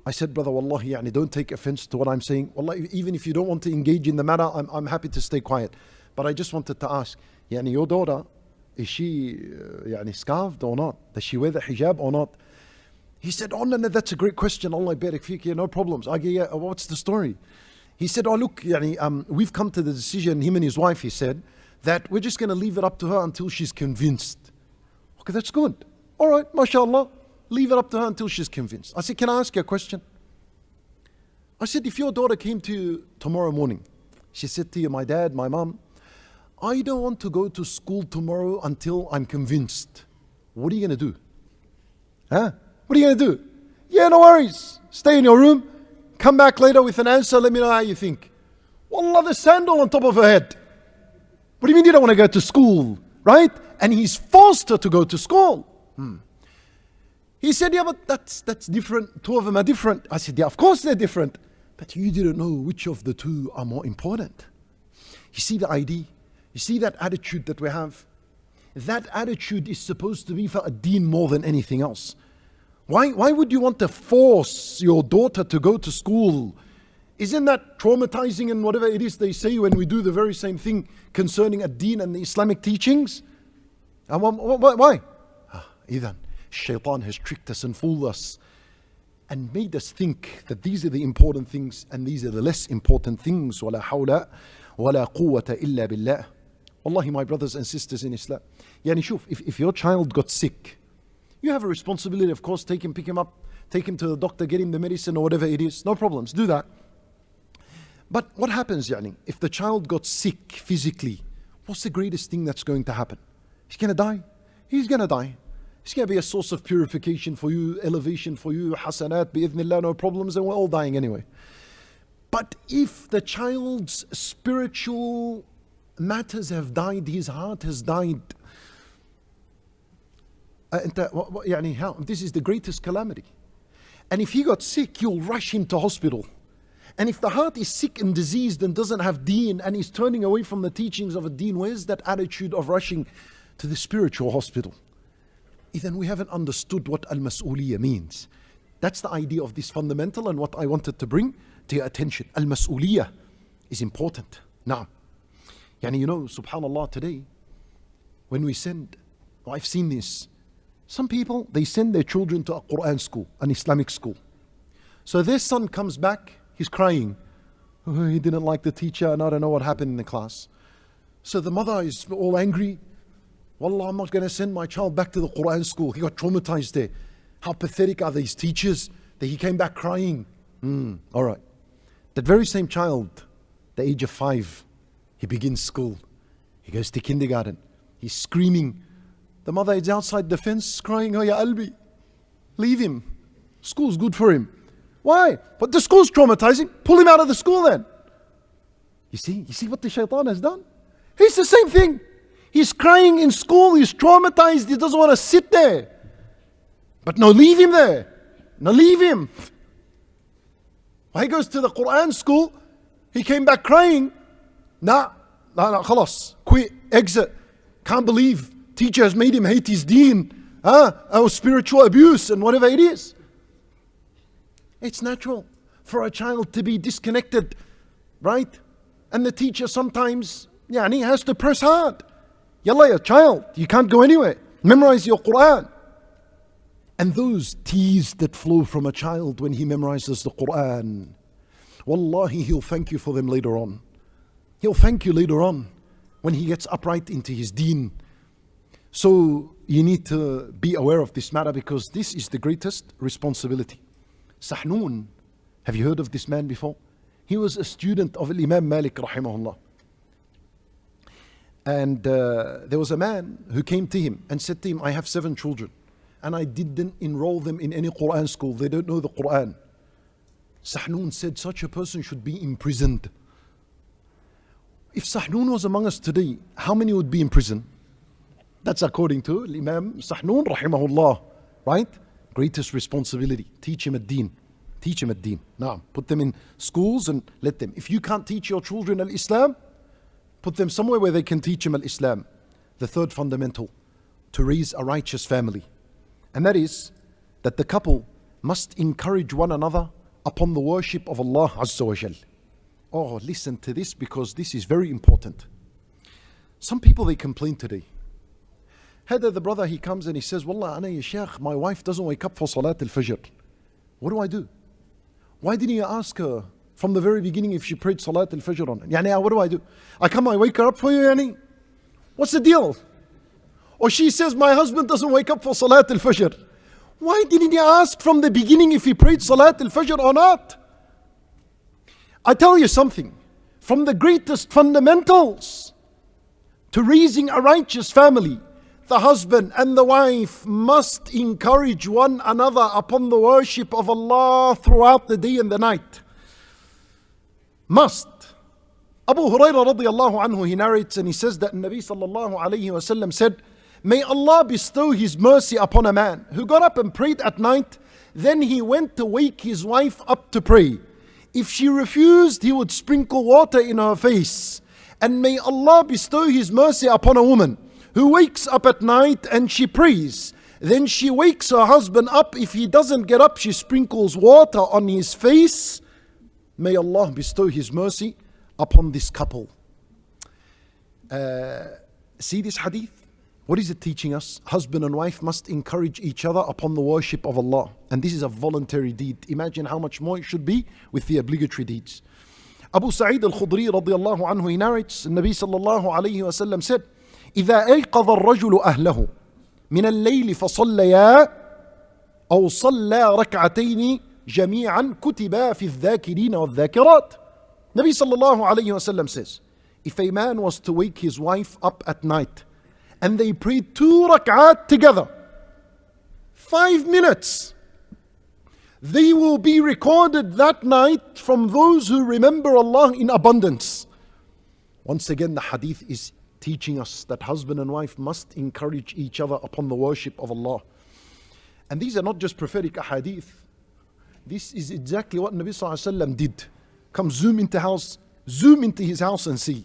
I said, brother, wallahi, don't take offense to what I'm saying. Wallahi, even if you don't want to engage in the matter, I'm happy to stay quiet. But I just wanted to ask, your daughter, is she scarved or not? Does she wear the hijab or not? He said, oh, no, that's a great question. Allah barik feek, no problems. I go, what's the story? He said, oh, look, we've come to the decision, him and his wife, he said, that we're just going to leave it up to her until she's convinced. Okay, that's good. All right, mashallah. Leave it up to her until she's convinced. I said, can I ask you a question? I said, if your daughter came to you tomorrow morning, she said to you, my dad, my mom, I don't want to go to school tomorrow until I'm convinced. What are you going to do? What are you going to do? Yeah, no worries. Stay in your room. Come back later with an answer. Let me know how you think. Wallah, the sandal on top of her head. What do you mean you don't want to go to school? Right? And he's forced her to go to school. He said, yeah, but that's different. Two of them are different. I said, yeah, of course they're different. But you didn't know which of the two are more important. You see the ID? You see that attitude that we have? that attitude is supposed to be for a deen more than anything else. Why would you want to force your daughter to go to school? Isn't that traumatizing and whatever it is they say when we do the very same thing concerning a deen and the Islamic teachings? And why? Either Shaitan has tricked us and fooled us and made us think that these are the important things and these are the less important things. وَلَا حَوْلَ وَلَا قُوَّةَ إِلَّا بِاللَّهِ. Wallahi, my brothers and sisters in Islam. Yani shuf, if your child got sick, you have a responsibility, of course, pick him up, take him to the doctor, get him the medicine or whatever it is. No problems, do that. But what happens, yani, if the child got sick physically, what's the greatest thing that's going to happen? He's going to die. He's going to die. It's going to be a source of purification for you, elevation for you, hasanat, bi'idhnillah, no problems, and we're all dying anyway. But if the child's spiritual matters have died, his heart has died, this is the greatest calamity. And if he got sick, you'll rush him to hospital. And if the heart is sick and diseased and doesn't have deen and is turning away from the teachings of a deen, where's that attitude of rushing to the spiritual hospital? Then we haven't understood what al-mas'uliyah means. That's the idea of this fundamental and what I wanted to bring to your attention. Al-mas'uliyah is important. Now, subhanallah, today, when we send, I've seen this, some people, they send their children to a Quran school, an Islamic school. So their son comes back, he's crying. Oh, he didn't like the teacher and I don't know what happened in the class. So the mother is all angry. Wallah, I'm not going to send my child back to the Quran school. He got traumatized there. How pathetic are these teachers that he came back crying? All right. That very same child, the age of 5, he begins school. He goes to kindergarten. He's screaming. The mother is outside the fence crying, oh ya Albi, leave him. School's good for him. Why? But the school's traumatizing. Pull him out of the school then. You see what the shaitan has done? He's the same thing. He's crying in school, he's traumatized, he doesn't want to sit there. But no, leave him there. No, leave him. He goes to the Quran school, he came back crying. Nah, khalas, quit, exit. Can't believe teacher has made him hate his deen. Or spiritual abuse and whatever it is. It's natural for a child to be disconnected, right? And the teacher sometimes, he has to press hard. Yalla, ya child, you can't go anywhere. Memorize your Quran. And those tears that flow from a child when he memorizes the Quran, wallahi, he'll thank you for them later on. He'll thank you later on when he gets upright into his deen. So you need to be aware of this matter because this is the greatest responsibility. Sahnun, have you heard of this man before? He was a student of Imam Malik rahimahullah. And there was a man who came to him and said to him, I have 7 children and I didn't enroll them in any Quran school. They don't know the Quran. Sahnun said such a person should be imprisoned. If Sahnun was among us today, how many would be in prison? That's according to Imam Sahnun rahimahullah, right? Greatest responsibility. Teach him ad-deen. Teach him ad-deen. Now, put them in schools and let them. If you can't teach your children al-Islam, put them somewhere where they can teach them al-Islam. The third fundamental, to raise a righteous family. And that is that the couple must encourage one another upon the worship of Allah Azza wa Jal. Oh, listen to this because this is very important. Some people, they complain today. Had the brother, he comes and he says, Wallah, ana ya Sheikh, my wife doesn't wake up for Salat al-Fajr. What do I do? Why didn't you ask her from the very beginning if she prayed Salat al-Fajr on it? Yani, what do I do? I wake her up for you, yani? What's the deal? Or she says, my husband doesn't wake up for Salat al-Fajr. Why didn't you ask from the beginning if he prayed Salat al-Fajr or not? I tell you something. From the greatest fundamentals to raising a righteous family, the husband and the wife must encourage one another upon the worship of Allah throughout the day and the night. Must. Abu Hurairah radiallahu anhu, he narrates and he says that Nabi sallallahu alayhi wasallam said, may Allah bestow His mercy upon a man who got up and prayed at night, then he went to wake his wife up to pray. If she refused, he would sprinkle water in her face. And may Allah bestow His mercy upon a woman who wakes up at night and she prays. Then she wakes her husband up. If he doesn't get up, she sprinkles water on his face. May Allah bestow His mercy upon this couple. See this hadith? What is it teaching us? Husband and wife must encourage each other upon the worship of Allah. And this is a voluntary deed. Imagine how much more it should be with the obligatory deeds. Abu Sa'id al-Khudri radiallahu anhu, he narrates, Nabi sallallahu alayhi wa sallam said, إِذَا أَيْقَظَ الرَّجُلُ أَهْلَهُ مِنَ اللَّيْلِ فَصَلَّيَا أَوْ صَلَّى رَكْعَتَيْنِ جَمِيعًا كُتِبَا فِي الذَّاكِرِينَ وَالذَّاكِرَاتِ. Nabi sallallahu alayhi wa sallam says, if a man was to wake his wife up at night and they prayed 2 rak'at together, 5 minutes, they will be recorded that night from those who remember Allah in abundance. Once again, the hadith is teaching us that husband and wife must encourage each other upon the worship of Allah. And these are not just prophetic hadith. This is exactly what Nabi sallallahu alaihi wasallam did. Come zoom into his house and see.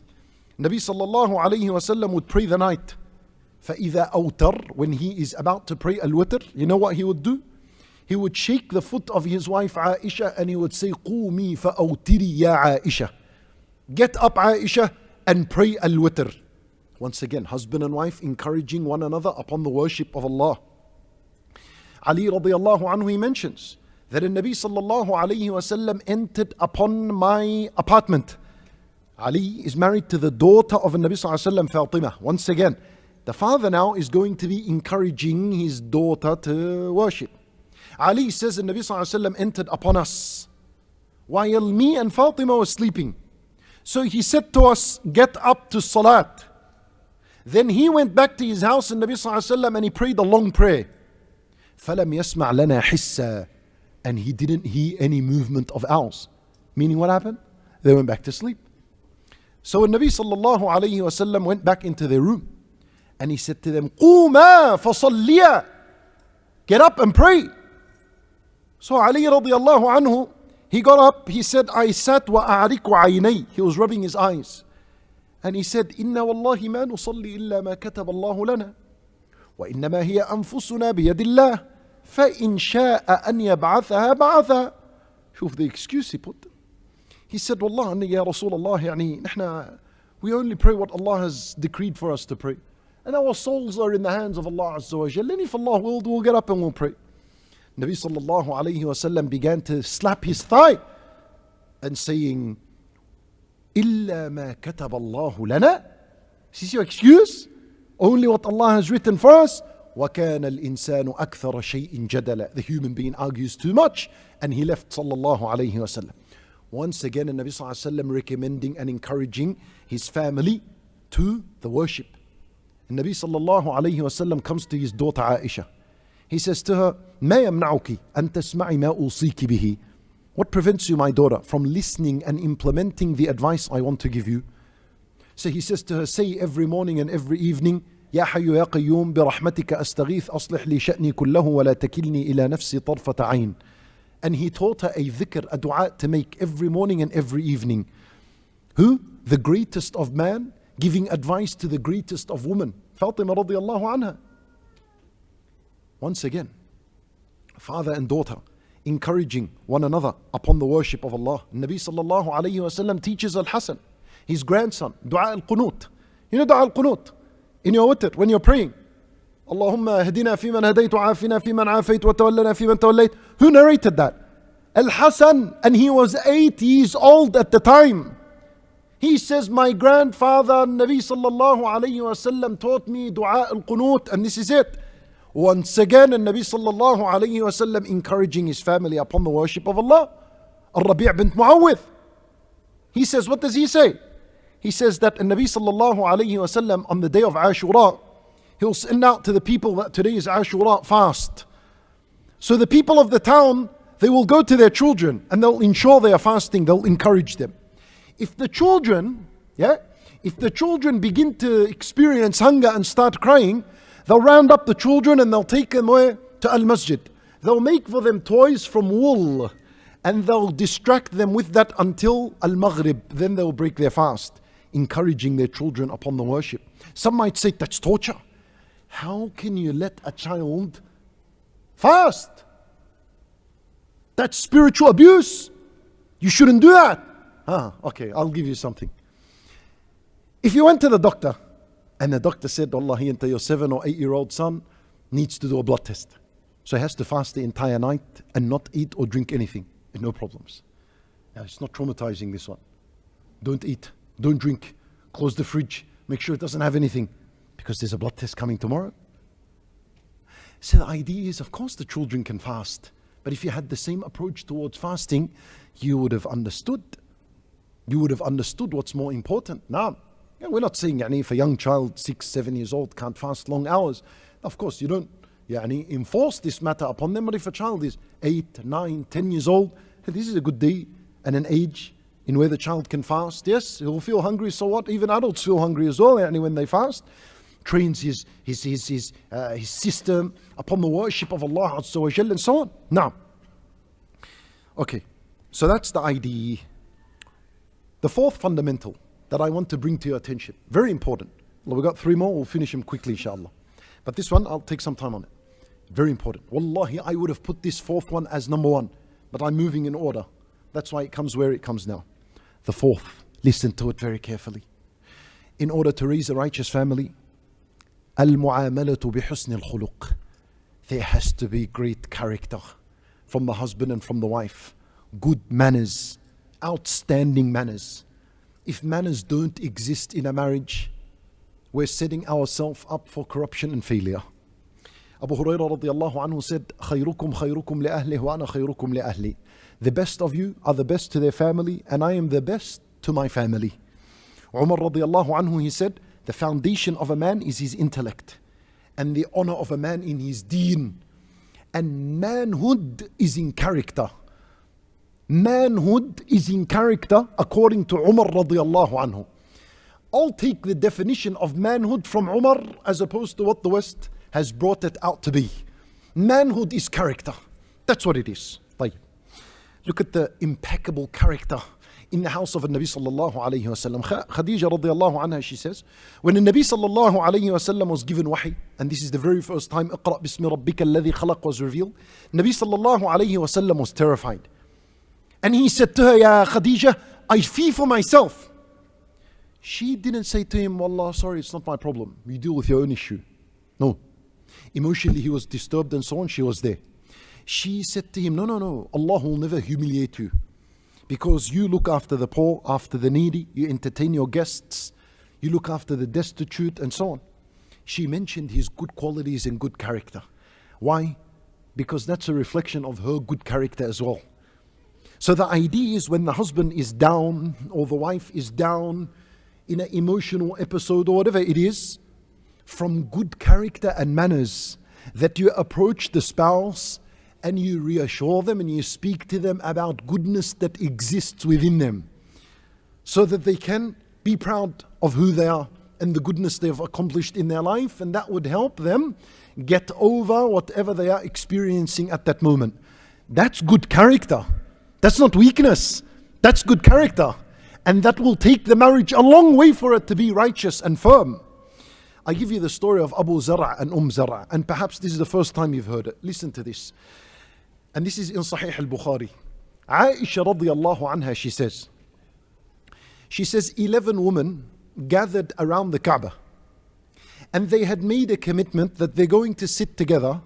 Nabi sallallahu alayhi wasallam would pray the night. فَإِذَا أَوْتَرْ, when he is about to pray al-witr, you know what he would do? He would shake the foot of his wife Aisha and he would say, قُومِي فَأَوْتِرِي يَا عَائِشَةِ. Get up, Aisha, and pray al-witr. Once again, husband and wife encouraging one another upon the worship of Allah. Ali radiallahu anhu, he mentions that the Nabi sallallahu alayhi wasallam entered upon my apartment. Ali is married to the daughter of the Nabi sallallahu alayhi wasallam, Fatima. Once again, the father now is going to be encouraging his daughter to worship. Ali says the Nabi sallallahu alayhi wasallam entered upon us while me and Fatima were sleeping. So he said to us, get up to salat. Then he went back to his house and Nabi sallallahu alayhi wasallam and he prayed a long prayer. فَلَمْ يَسْمَعْ لَنَا حِسًّا, and he didn't hear any movement of ours. Meaning what happened? They went back to sleep. So when Nabi sallallahu alayhi wasallam went back into their room and he said to them, قُومَا فَصَلِّيَا, get up and pray. So Ali radiallahu anhu, he got up, he said, I sat وَأَعْرِكُ عَيْنَيْ, he was rubbing his eyes. And he said, إِنَّ وَاللَّهِ مَا نُصَلِّي إِلَّا مَا كَتَبَ اللَّهُ لَنَا وَإِنَّمَا هِيَ أَنفُسُنَا بِيَدِ اللَّهِ فَإِنْ شَاءَ أَنْ يَبْعَثَهَا بَعَثَهَا. شوف the excuse he put. He said, Wallah, ya Rasulullah, we only pray what Allah has decreed for us to pray. And our souls are in the hands of Allah Azza wa Jalla. And if Allah willed, we'll get up and we'll pray. Nabi sallallahu alayhi wa sallam began to slap his thigh and saying, إِلَّا مَا كَتَبَ اللَّهُ لَنَا. Is this your excuse? Only what Allah has written for us. وَكَانَ الْإِنسَانُ أَكْثَرَ شَيْءٍ جَدَلًا. The human being argues too much, and he left sallallahu alayhi wa sallam. Once again, the Nabi sallallahu alayhi wa sallam recommending and encouraging his family to the worship. And Nabi sallallahu alayhi wa sallam comes to his daughter Aisha. He says to her, مَا يَمْنَعُكِ أَن تَسْمَعِ مَا أُوصِيكِ بِهِ. What prevents you, my daughter, from listening and implementing the advice I want to give you? So he says to her, say every morning and every evening, يا حي يا قيوم برحمتك أستغيث أصلح لي شأني كله ولا تكلني إلى نفسي طرفة عين. And he taught her a dhikr, a dua to make every morning and every evening. Who? The greatest of man giving advice to the greatest of women, Fatima radiallahu anha. Once again, father and daughter encouraging one another upon the worship of Allah. Nabi sallallahu alayhi wa sallam teaches Al-Hasan, his grandson, dua al-qunut. You know dua al-qunut? In your witr, when you're praying, Allahumma hadina fi man hadayt wa afina fi man afayt wa tawallana fi man tawallayt. Who narrated that? Al-Hasan, and he was 8 years old at the time. He says, my grandfather, Nabi sallallahu alayhi wa sallam, taught me dua al-qunut, and this is it. Once again, the Nabi sallallahu alayhi wa sallam encouraging his family upon the worship of Allah. Al-Rabi' bint Muawwidh, he says, what does he say? He says that the Nabi sallallahu alayhi wa sallam on the day of Ashura, he'll send out to the people that today is Ashura fast. So the people of the town, they will go to their children and they'll ensure they are fasting, they'll encourage them. If the children begin to experience hunger and start crying, they'll round up the children and they'll take them away to Al-Masjid. They'll make for them toys from wool and they'll distract them with that until Al-Maghrib. Then they'll break their fast, encouraging their children upon the worship. Some might say that's torture. How can you let a child fast? That's spiritual abuse. You shouldn't do that. Okay, I'll give you something. If you went to the doctor and the doctor said, Wallahi, your 7 or 8-year-old son needs to do a blood test. So he has to fast the entire night and not eat or drink anything. No problems. Now, it's not traumatizing, this one. Don't eat, don't drink, close the fridge, make sure it doesn't have anything, because there's a blood test coming tomorrow. So the idea is, of course the children can fast, but if you had the same approach towards fasting, you would have understood. You would have understood what's more important. Now, we're not saying if a young child, 6, 7 years old, can't fast long hours. Of course, you don't enforce this matter upon them. But if a child is 8, 9, 10 years old, this is a good day and an age in where the child can fast. Yes, he'll feel hungry, so what? Even adults feel hungry as well when they fast. Trains his system upon the worship of Allah Azza wa Jalla and so on. Now, okay, so that's the idea. The fourth fundamental that I want to bring to your attention, very important. Well, we've got 3 more, we'll finish them quickly inshallah. But this one, I'll take some time on it. Very important. Wallahi, I would have put this 4th one as number 1, but I'm moving in order. That's why it comes where it comes now. The 4th, listen to it very carefully. In order to raise a righteous family, al-mu'amalatu bihusn al-khuluq. There has to be great character from the husband and from the wife. Good manners, outstanding manners. If manners don't exist in a marriage, we're setting ourselves up for corruption and failure. Abu Hurairah radiallahu anhu said, خيركم خيركم لأهله وأنا خيركم لأهلي. The best of you are the best to their family, and I am the best to my family. Umar radiallahu anhu, he said, the foundation of a man is his intellect, and the honor of a man in his deen. And manhood is in character. Manhood is in character according to Umar radiallahu anhu. I'll take the definition of manhood from Umar as opposed to what the West has brought it out to be. Manhood is character. That's what it is. Look at the impeccable character in the house of the Nabi sallallahu alayhi wasallam. Khadija radiallahu anha, she says, when the Nabi sallallahu alayhi wasallam was given wahi, and this is the very first time اقرأ باسم ربك الذي خلق was revealed, Nabi sallallahu alayhi wasallam was terrified. And he said to her, Ya Khadija, I fear for myself. She didn't say to him, Wallah, sorry, it's not my problem. You deal with your own issue. No. Emotionally, he was disturbed and so on. She was there. She said to him, no. Allah will never humiliate you. Because you look after the poor, after the needy. You entertain your guests. You look after the destitute and so on. She mentioned his good qualities and good character. Why? Because that's a reflection of her good character as well. So the idea is when the husband is down or the wife is down in an emotional episode or whatever it is, from good character and manners, that you approach the spouse and you reassure them and you speak to them about goodness that exists within them, so that they can be proud of who they are and the goodness they've accomplished in their life, and that would help them get over whatever they are experiencing at that moment. That's good character. That's not weakness. That's good character. And that will take the marriage a long way for it to be righteous and firm. I give you the story of Abu Zara and Zara, and perhaps this is the first time you've heard it. Listen to this. And this is in Sahih al-Bukhari. Aisha radiallahu anha, she says 11 women gathered around the Kaaba, and they had made a commitment that they're going to sit together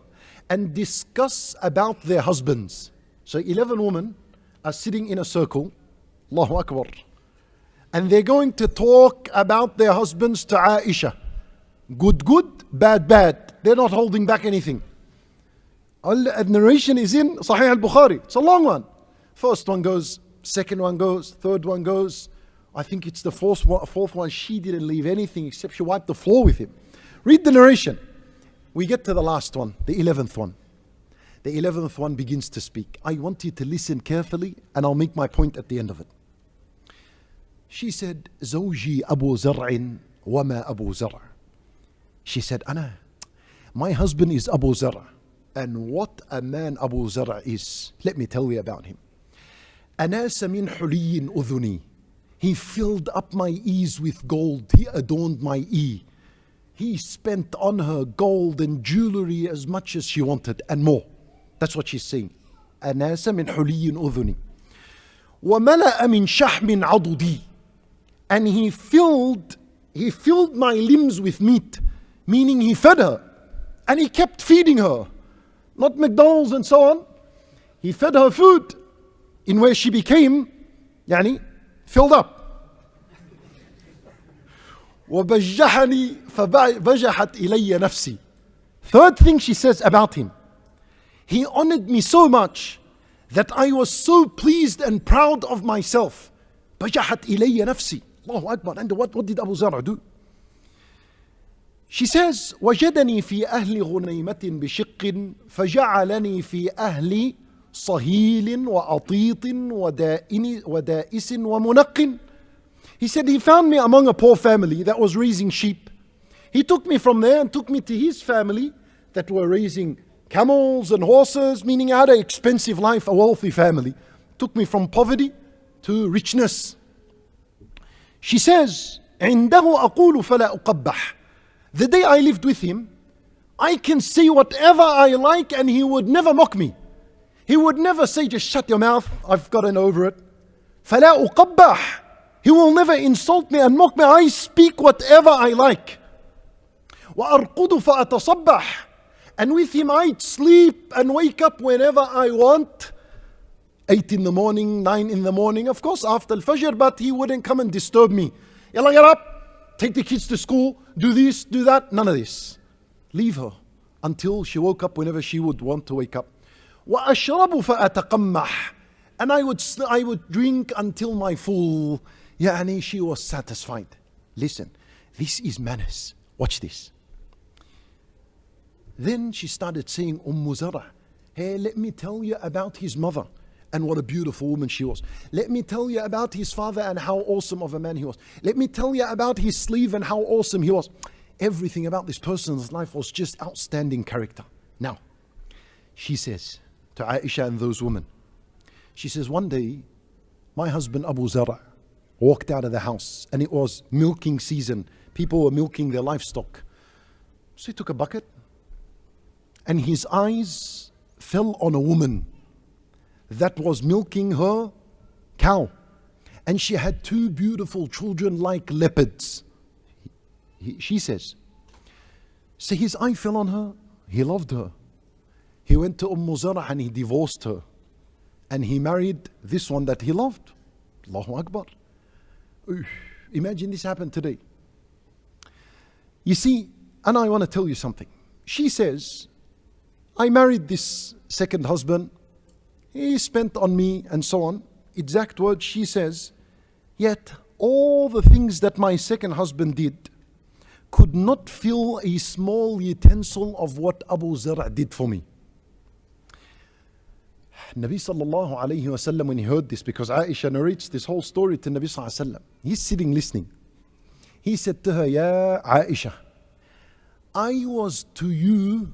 and discuss about their husbands. So 11 women are sitting in a circle, Allahu Akbar, and they're going to talk about their husbands to Aisha. Good, bad, bad. They're not holding back anything. The narration is in Sahih al-Bukhari. It's a long one. First one goes, second one goes, third one goes. I think it's the fourth one. She didn't leave anything except she wiped the floor with him. Read the narration. We get to the last one, the 11th one. The 11th one begins to speak. I want you to listen carefully and I'll make my point at the end of it. She said, زوجي أبو زرع وما أبو زرع. She said, my husband is Abu Zara. And what a man Abu Zara is. Let me tell you about him. أناس من حلي أذني. He filled up my ears with gold. He adorned my ear. he spent on her gold and jewelry as much as she wanted and more. That's what she's saying. أناس من حلي أذني وملأ من شحم عضدي. And he filled my limbs with meat, meaning he fed her. And he kept feeding her. Not McDonald's and so on. He fed her food in where she became filled up. وبجحني فبجحت إلي نفسي. Third thing she says about him. He honored me so much that I was so pleased and proud of myself. بجحت إلي نفسي. Allahu Akbar. And what did Abu Zar'a do? She says, وجدني في أهل غنيمة بشق فجعلني في أهل صهيل وأطيط ودائس ومنق. He said he found me among a poor family that was raising sheep. He took me from there and took me to his family that were raising camels and horses, meaning I had an expensive life, a wealthy family. Took me from poverty to richness. She says, عنده أقول فلا أقبح. The day I lived with him, I can say whatever I like and he would never mock me. He would never say, just shut your mouth, I've gotten over it. فلا أقبح. He will never insult me and mock me. I speak whatever I like. وأرقد فأتصبح. And with him I'd sleep and wake up whenever I want. 8 in the morning, 9 in the morning, of course after Al-Fajr, but he wouldn't come and disturb me. Yalla, get up, take the kids to school, do this, do that, none of this. Leave her until she woke up whenever she would want to wake up. وأشرب فأتقمح. And I would drink until my full. She was satisfied. Listen, this is manners. Watch this. Then she started saying, Zar'a, hey, let me tell you about his mother and what a beautiful woman she was. Let me tell you about his father and how awesome of a man he was. Let me tell you about his slave and how awesome he was. Everything about this person's life was just outstanding character. Now, she says to Aisha and those women, she says, one day, my husband Abu Zar'a walked out of the house and it was milking season. People were milking their livestock. So he took a bucket and his eyes fell on a woman that was milking her cow. And she had 2 beautiful children like leopards. She says, so his eye fell on her. He loved her. He went to Zar'a and he divorced her. And he married this one that he loved. Allahu Akbar. Imagine this happened today. You see, and I want to tell you something. She says, I married this second husband. He spent on me and so on. Exact words she says, yet all the things that my second husband did could not fill a small utensil of what Abu Zar'a did for me. Nabi sallallahu alayhi wa sallam, when he heard this, because Aisha narrates this whole story to Nabi sallallahu alayhi wa sallam, he's sitting listening. He said to her, Ya Aisha, I was to you,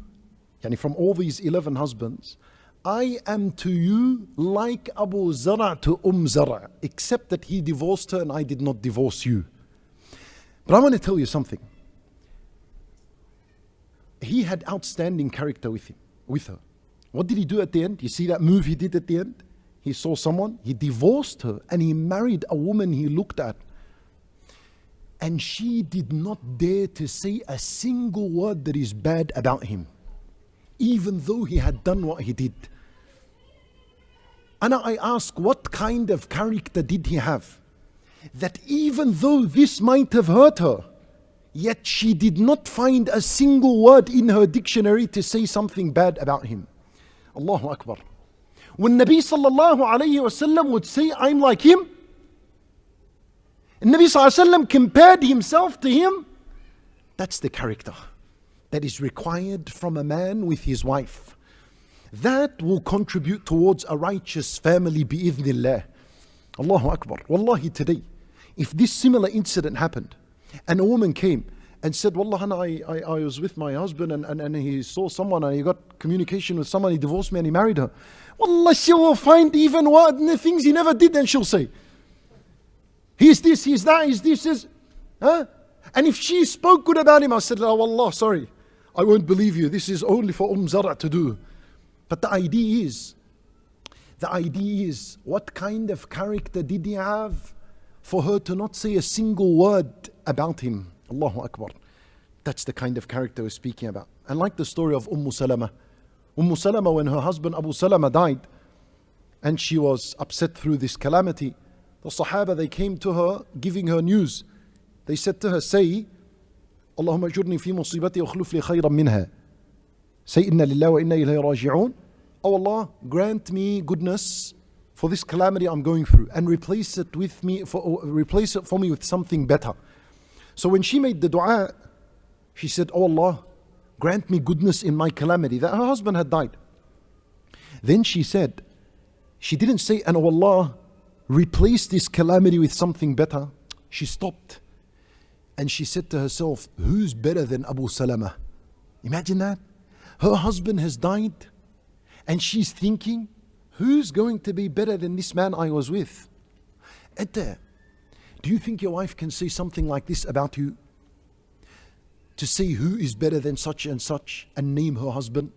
from all these 11 husbands, I am to you like Abu Zar'a to Zar'a, except that he divorced her and I did not divorce you. But I want to tell you something. He had outstanding character with her. What did he do at the end? You see that move he did at the end? He saw someone, he divorced her and he married a woman he looked at. And she did not dare to say a single word that is bad about him, even though he had done what he did. And I ask, what kind of character did he have? That even though this might have hurt her, yet she did not find a single word in her dictionary to say something bad about him. Allahu Akbar. When Nabi sallallahu alayhi wa sallam would say, I'm like him, and Nabi sallallahu alayhi wa sallam compared himself to him, that's the character that is required from a man with his wife. That will contribute towards a righteous family bi'idhnillah. Allahu Akbar. Wallahi, today, if this similar incident happened, and a woman came and said, Wallah, I was with my husband and he saw someone and he got communication with someone, he divorced me and he married her. Wallah, she will find even things he never did and she'll say, he's this, he's that, he's this, he's... Huh? And if she spoke good about him, I said, oh Allah, sorry, I won't believe you. This is only for Zara to do. But the idea is, what kind of character did he have for her to not say a single word about him? Allahu Akbar. That's the kind of character we're speaking about. And like the story of Salama. Salama, when her husband Abu Salama died, and she was upset through this calamity, the Sahaba, they came to her giving her news. They said to her, say, Allahumma ajurni fi musibati wa akhluf li khayran minha. Say, inna lillahi wa inna ilayhi raji'un. Oh Allah, grant me goodness for this calamity I'm going through, and replace it for me with something better. So when she made the dua, she said, oh Allah, grant me goodness in my calamity. That her husband had died. Then she said, she didn't say, and oh Allah, replace this calamity with something better. She stopped. And she said to herself, who's better than Abu Salama? Imagine that. Her husband has died. And she's thinking, who's going to be better than this man I was with? Etta, do you think your wife can say something like this about you? To say who is better than such and such and name her husband?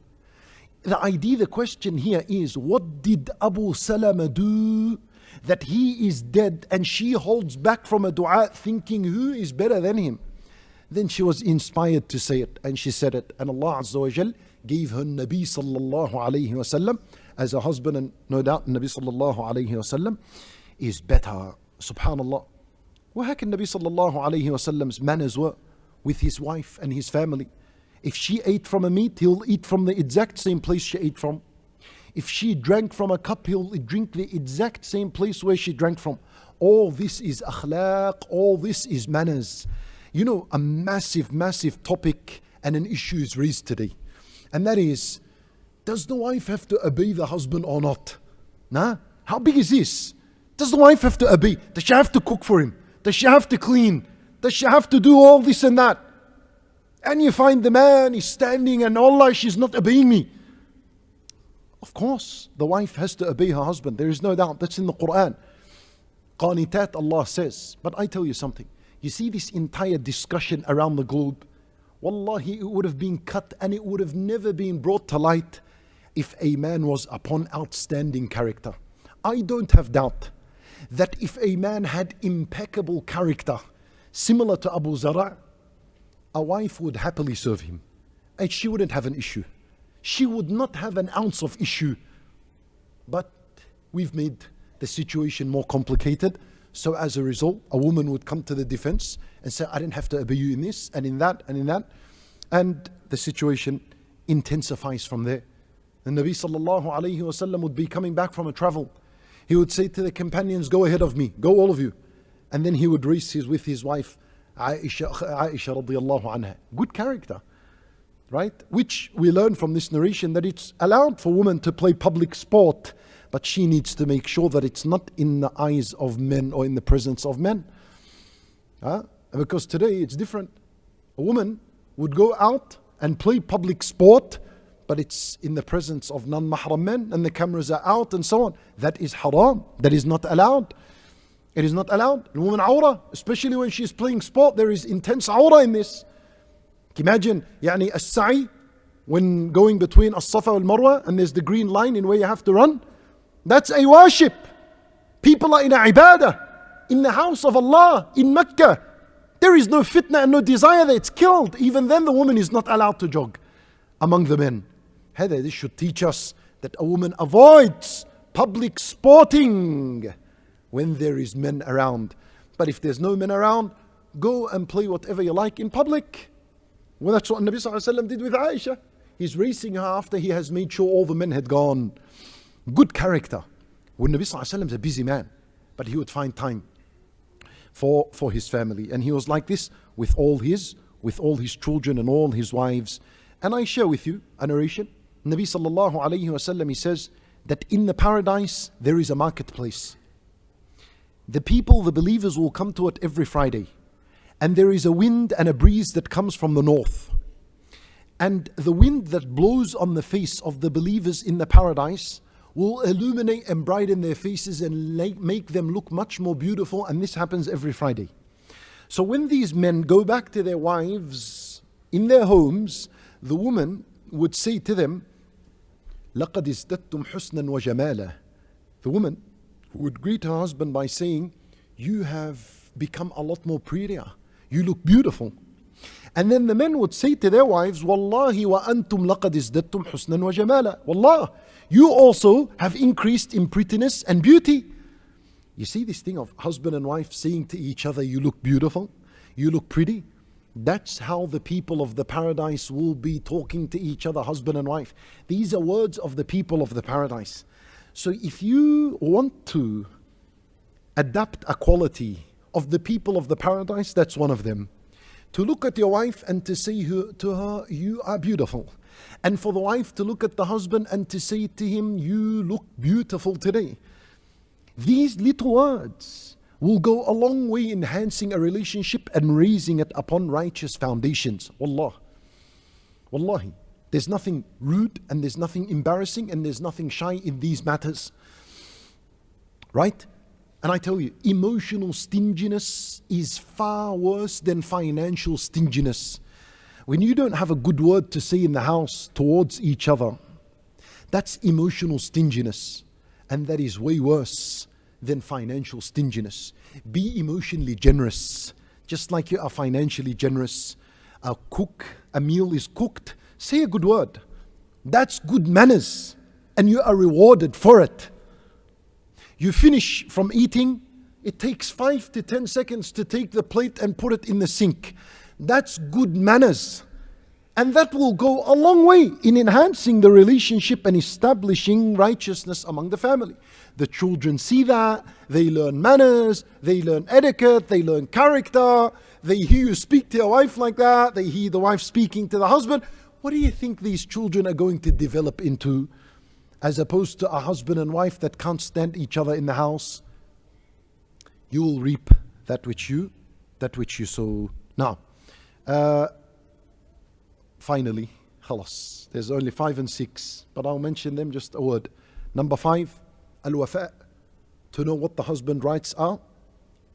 The question here is, what did Abu Salama do that he is dead and she holds back from a dua thinking who is better than him? Then she was inspired to say it, and she said it, and Allah Azza wa Jal gave her Nabi sallallahu alayhi wa sallam as a husband, and no doubt Nabi sallallahu alayhi wa sallam is better. Subhanallah. How can Nabi sallallahu alayhi wa sallam's manners were with his wife and his family? If she ate from a meat, he'll eat from the exact same place she ate from. If she drank from a cup, he'll drink the exact same place where she drank from. All this is akhlaq, all this is manners. You know, a massive topic and an issue is raised today. And that is, does the wife have to obey the husband or not? Nah? How big is this? Does the wife have to obey? Does she have to cook for him? Does she have to clean? Does she have to do all this and that? And you find the man is standing and Allah, she's not obeying me. Of course, the wife has to obey her husband. There is no doubt. That's in the Quran. Qanitat, Allah says. But I tell you something. You see this entire discussion around the globe, wallahi, it would have been cut and it would have never been brought to light if a man was upon outstanding character. I don't have doubt that if a man had impeccable character, similar to Abu Zara, a wife would happily serve him. And she wouldn't have an issue. She would not have an ounce of issue. But we've made the situation more complicated. So as a result, a woman would come to the defense and say, I didn't have to obey you in this and in that and in that. And the situation intensifies from there. The Nabi sallallahu alayhi wa sallam would be coming back from a travel. He would say to the companions, go ahead of me, go all of you. And then he would race with his wife, Aisha radiyallahu anha. Good character, right? Which we learn from this narration that it's allowed for women to play public sport, but she needs to make sure that it's not in the eyes of men or in the presence of men. Because today it's different. A woman would go out and play public sport, but it's in the presence of non-mahram men and the cameras are out and so on. That is haram. That is not allowed. It is not allowed. The woman awrah, especially when she's playing sport, there is intense awrah in this. Imagine, as-sa'i, when going between as-safa and marwa and there's the green line in where you have to run. That's a worship. People are in a ibadah, in the house of Allah, in Mecca. There is no fitna and no desire that it's killed. Even then the woman is not allowed to jog among the men. This should teach us that a woman avoids public sporting when there is men around. But if there's no men around, go and play whatever you like in public. Well, that's what Nabi sallallahu alaihi wasallam did with Aisha. He's racing her after he has made sure all the men had gone. Good character. When Nabi sallallahu alaihi wasallam is a busy man, but he would find time for his family. And he was like this with all his children and all his wives. And I share with you a narration. Nabi sallallahu alayhi wasallam, he says that in the paradise there is a marketplace. The people, the believers, will come to it every Friday. And there is a wind and a breeze that comes from the north. And the wind that blows on the face of the believers in the paradise will illuminate and brighten their faces and make them look much more beautiful. And this happens every Friday. So when these men go back to their wives in their homes, the woman would say to them, لَقَدْ ازْدَدْتُمْ حُسْنًا وَجَمَالًا. The woman would greet her husband by saying, you have become a lot more prettier. You look beautiful. And then the men would say to their wives, Wallahi wa antum laqad izdattum husnan wa jamala. Wallah, you also have increased in prettiness and beauty. You see this thing of husband and wife saying to each other, you look beautiful, you look pretty. That's how the people of the paradise will be talking to each other, husband and wife. These are words of the people of the paradise. So if you want to adapt a quality of the people of the paradise, that's one of them. To look at your wife and to say to her, you are beautiful. And for the wife to look at the husband and to say to him, you look beautiful today. These little words will go a long way in enhancing a relationship and raising it upon righteous foundations. Wallah. Wallahi. There's nothing rude and there's nothing embarrassing and there's nothing shy in these matters. Right? And I tell you, emotional stinginess is far worse than financial stinginess. When you don't have a good word to say in the house towards each other, that's emotional stinginess. And that is way worse than financial stinginess. Be emotionally generous, just like you are financially generous. A meal is cooked, say a good word. That's good manners, and you are rewarded for it. You finish from eating, it takes 5 to 10 seconds to take the plate and put it in the sink. That's good manners. And that will go a long way in enhancing the relationship and establishing righteousness among the family. The children see that, they learn manners, they learn etiquette, they learn character, they hear you speak to your wife like that, they hear the wife speaking to the husband. What do you think these children are going to develop into? As opposed to a husband and wife that can't stand each other in the house. You will reap that which you sow. Now, finally, khalas. There's only 5 and 6, but I'll mention them just a word. Number 5, al-wafa, to know what the husband's rights are,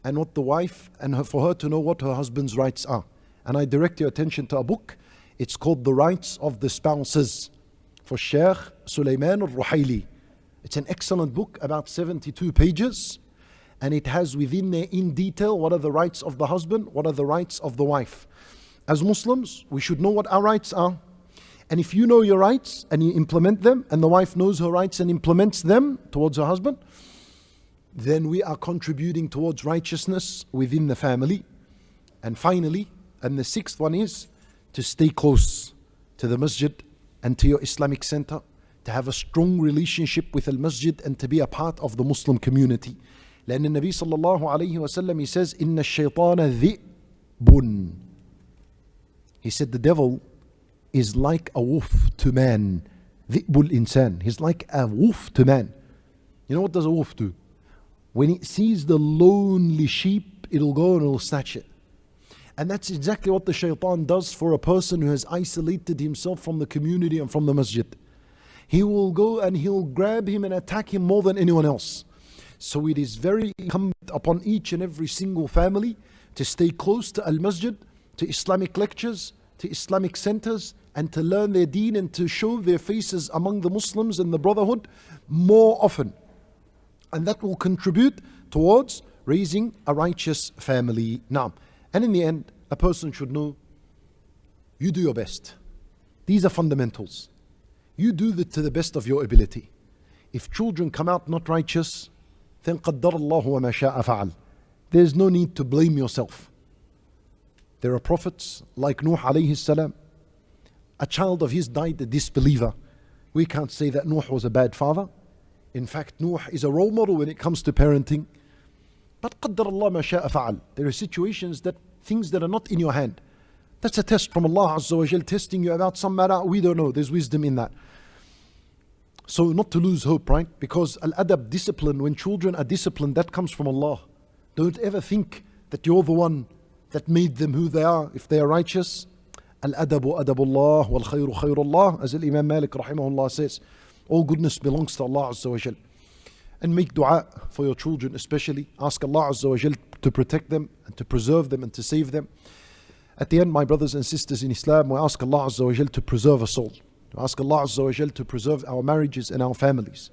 and what the wife, and for her to know what her husband's rights are. And I direct your attention to a book. It's called The Rights of the Spouses, for Sheikh Sulaiman al-Ruhaili. It's an excellent book, about 72 pages, and it has within there in detail what are the rights of the husband, what are the rights of the wife. As Muslims, we should know what our rights are. And if you know your rights and you implement them, and the wife knows her rights and implements them towards her husband, then we are contributing towards righteousness within the family. And finally, and the 6th one is to stay close to the masjid and to your Islamic center, to have a strong relationship with al-masjid and to be a part of the Muslim community. لأن النبي صلى الله عليه وسلم, he says, إن الشيطان ذئب. He said the devil is like a wolf to man. ذئب الإنسان. He's like a wolf to man. You know what does a wolf do? When it sees the lonely sheep, it'll go and it'll snatch it. And that's exactly what the shaitan does for a person who has isolated himself from the community and from the masjid. He will go and he'll grab him and attack him more than anyone else. So it is very incumbent upon each and every single family to stay close to al-masjid, to Islamic lectures, to Islamic centers, and to learn their deen and to show their faces among the Muslims and the brotherhood more often. And that will contribute towards raising a righteous family. Now, and in the end, a person should know, you do your best. These are fundamentals. You do it to the best of your ability. If children come out not righteous, then قَدَّرَ اللَّهُ وَمَا شَاءَ فَعَلْ. There's no need to blame yourself. There are prophets like Nuh alayhi salam. A child of his died a disbeliever. We can't say that Nuh was a bad father. In fact, Nuh is a role model when it comes to parenting. But قَدَّرَ اللَّهُ مَا شَاءَ فَعَلْ. There are situations that things that are not in your hand. That's a test from Allah Azza wa Jal, testing you about some matter. We don't know. There's wisdom in that. So not to lose hope, right? Because al-adab, discipline, when children are disciplined, that comes from Allah. Don't ever think that you're the one that made them who they are. If they are righteous, al-adabu adabullah wal khayru khayrullah, as Imam Malik rahimahullah says, all goodness belongs to Allah Azza wa Jal. and make dua for your children especially. Ask Allah Azza wa Jal to protect them and to preserve them and to save them. At the end, my brothers and sisters in Islam, we ask Allah Azza wa Jal to preserve us all. We ask Allah Azza wa Jal to preserve our marriages and our families.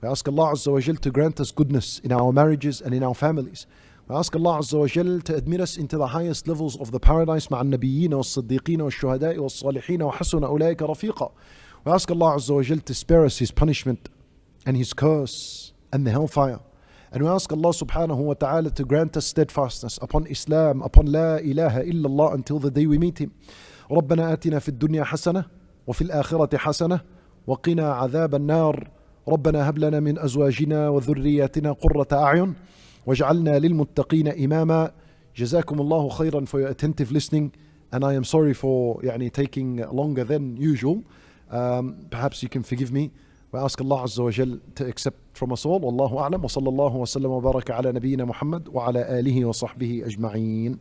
We ask Allah Azza wa Jal to grant us goodness in our marriages and in our families. We ask Allah Azza wa Jal to admit us into the highest levels of the paradise مع النبيين والصديقين والشهداء والصالحين وحسن أولئك رفيقا. We ask Allah Azza wa Jal to spare us His punishment and His curse and the hellfire. And we ask Allah subhanahu wa ta'ala to grant us steadfastness upon Islam, upon La ilaha illallah until the day we meet Him. ربنا آتنا في الدنيا حسنة وفي الآخرة حسنة وقنا عذاب النار. ربنا هب لنا من أزواجنا وذرياتنا قرة أعين واجعلنا للمتقين إماما. جزاكم الله خيرا for your attentive listening, and I am sorry for taking longer than usual. Perhaps you can forgive me. We ask Allah Azza wa Jal to accept from us all. Wallahu a'lam wa sallallahu wa sallam wa baraka ala nabiyyina Muhammad wa ala alihi wa sahbihi ajma'een.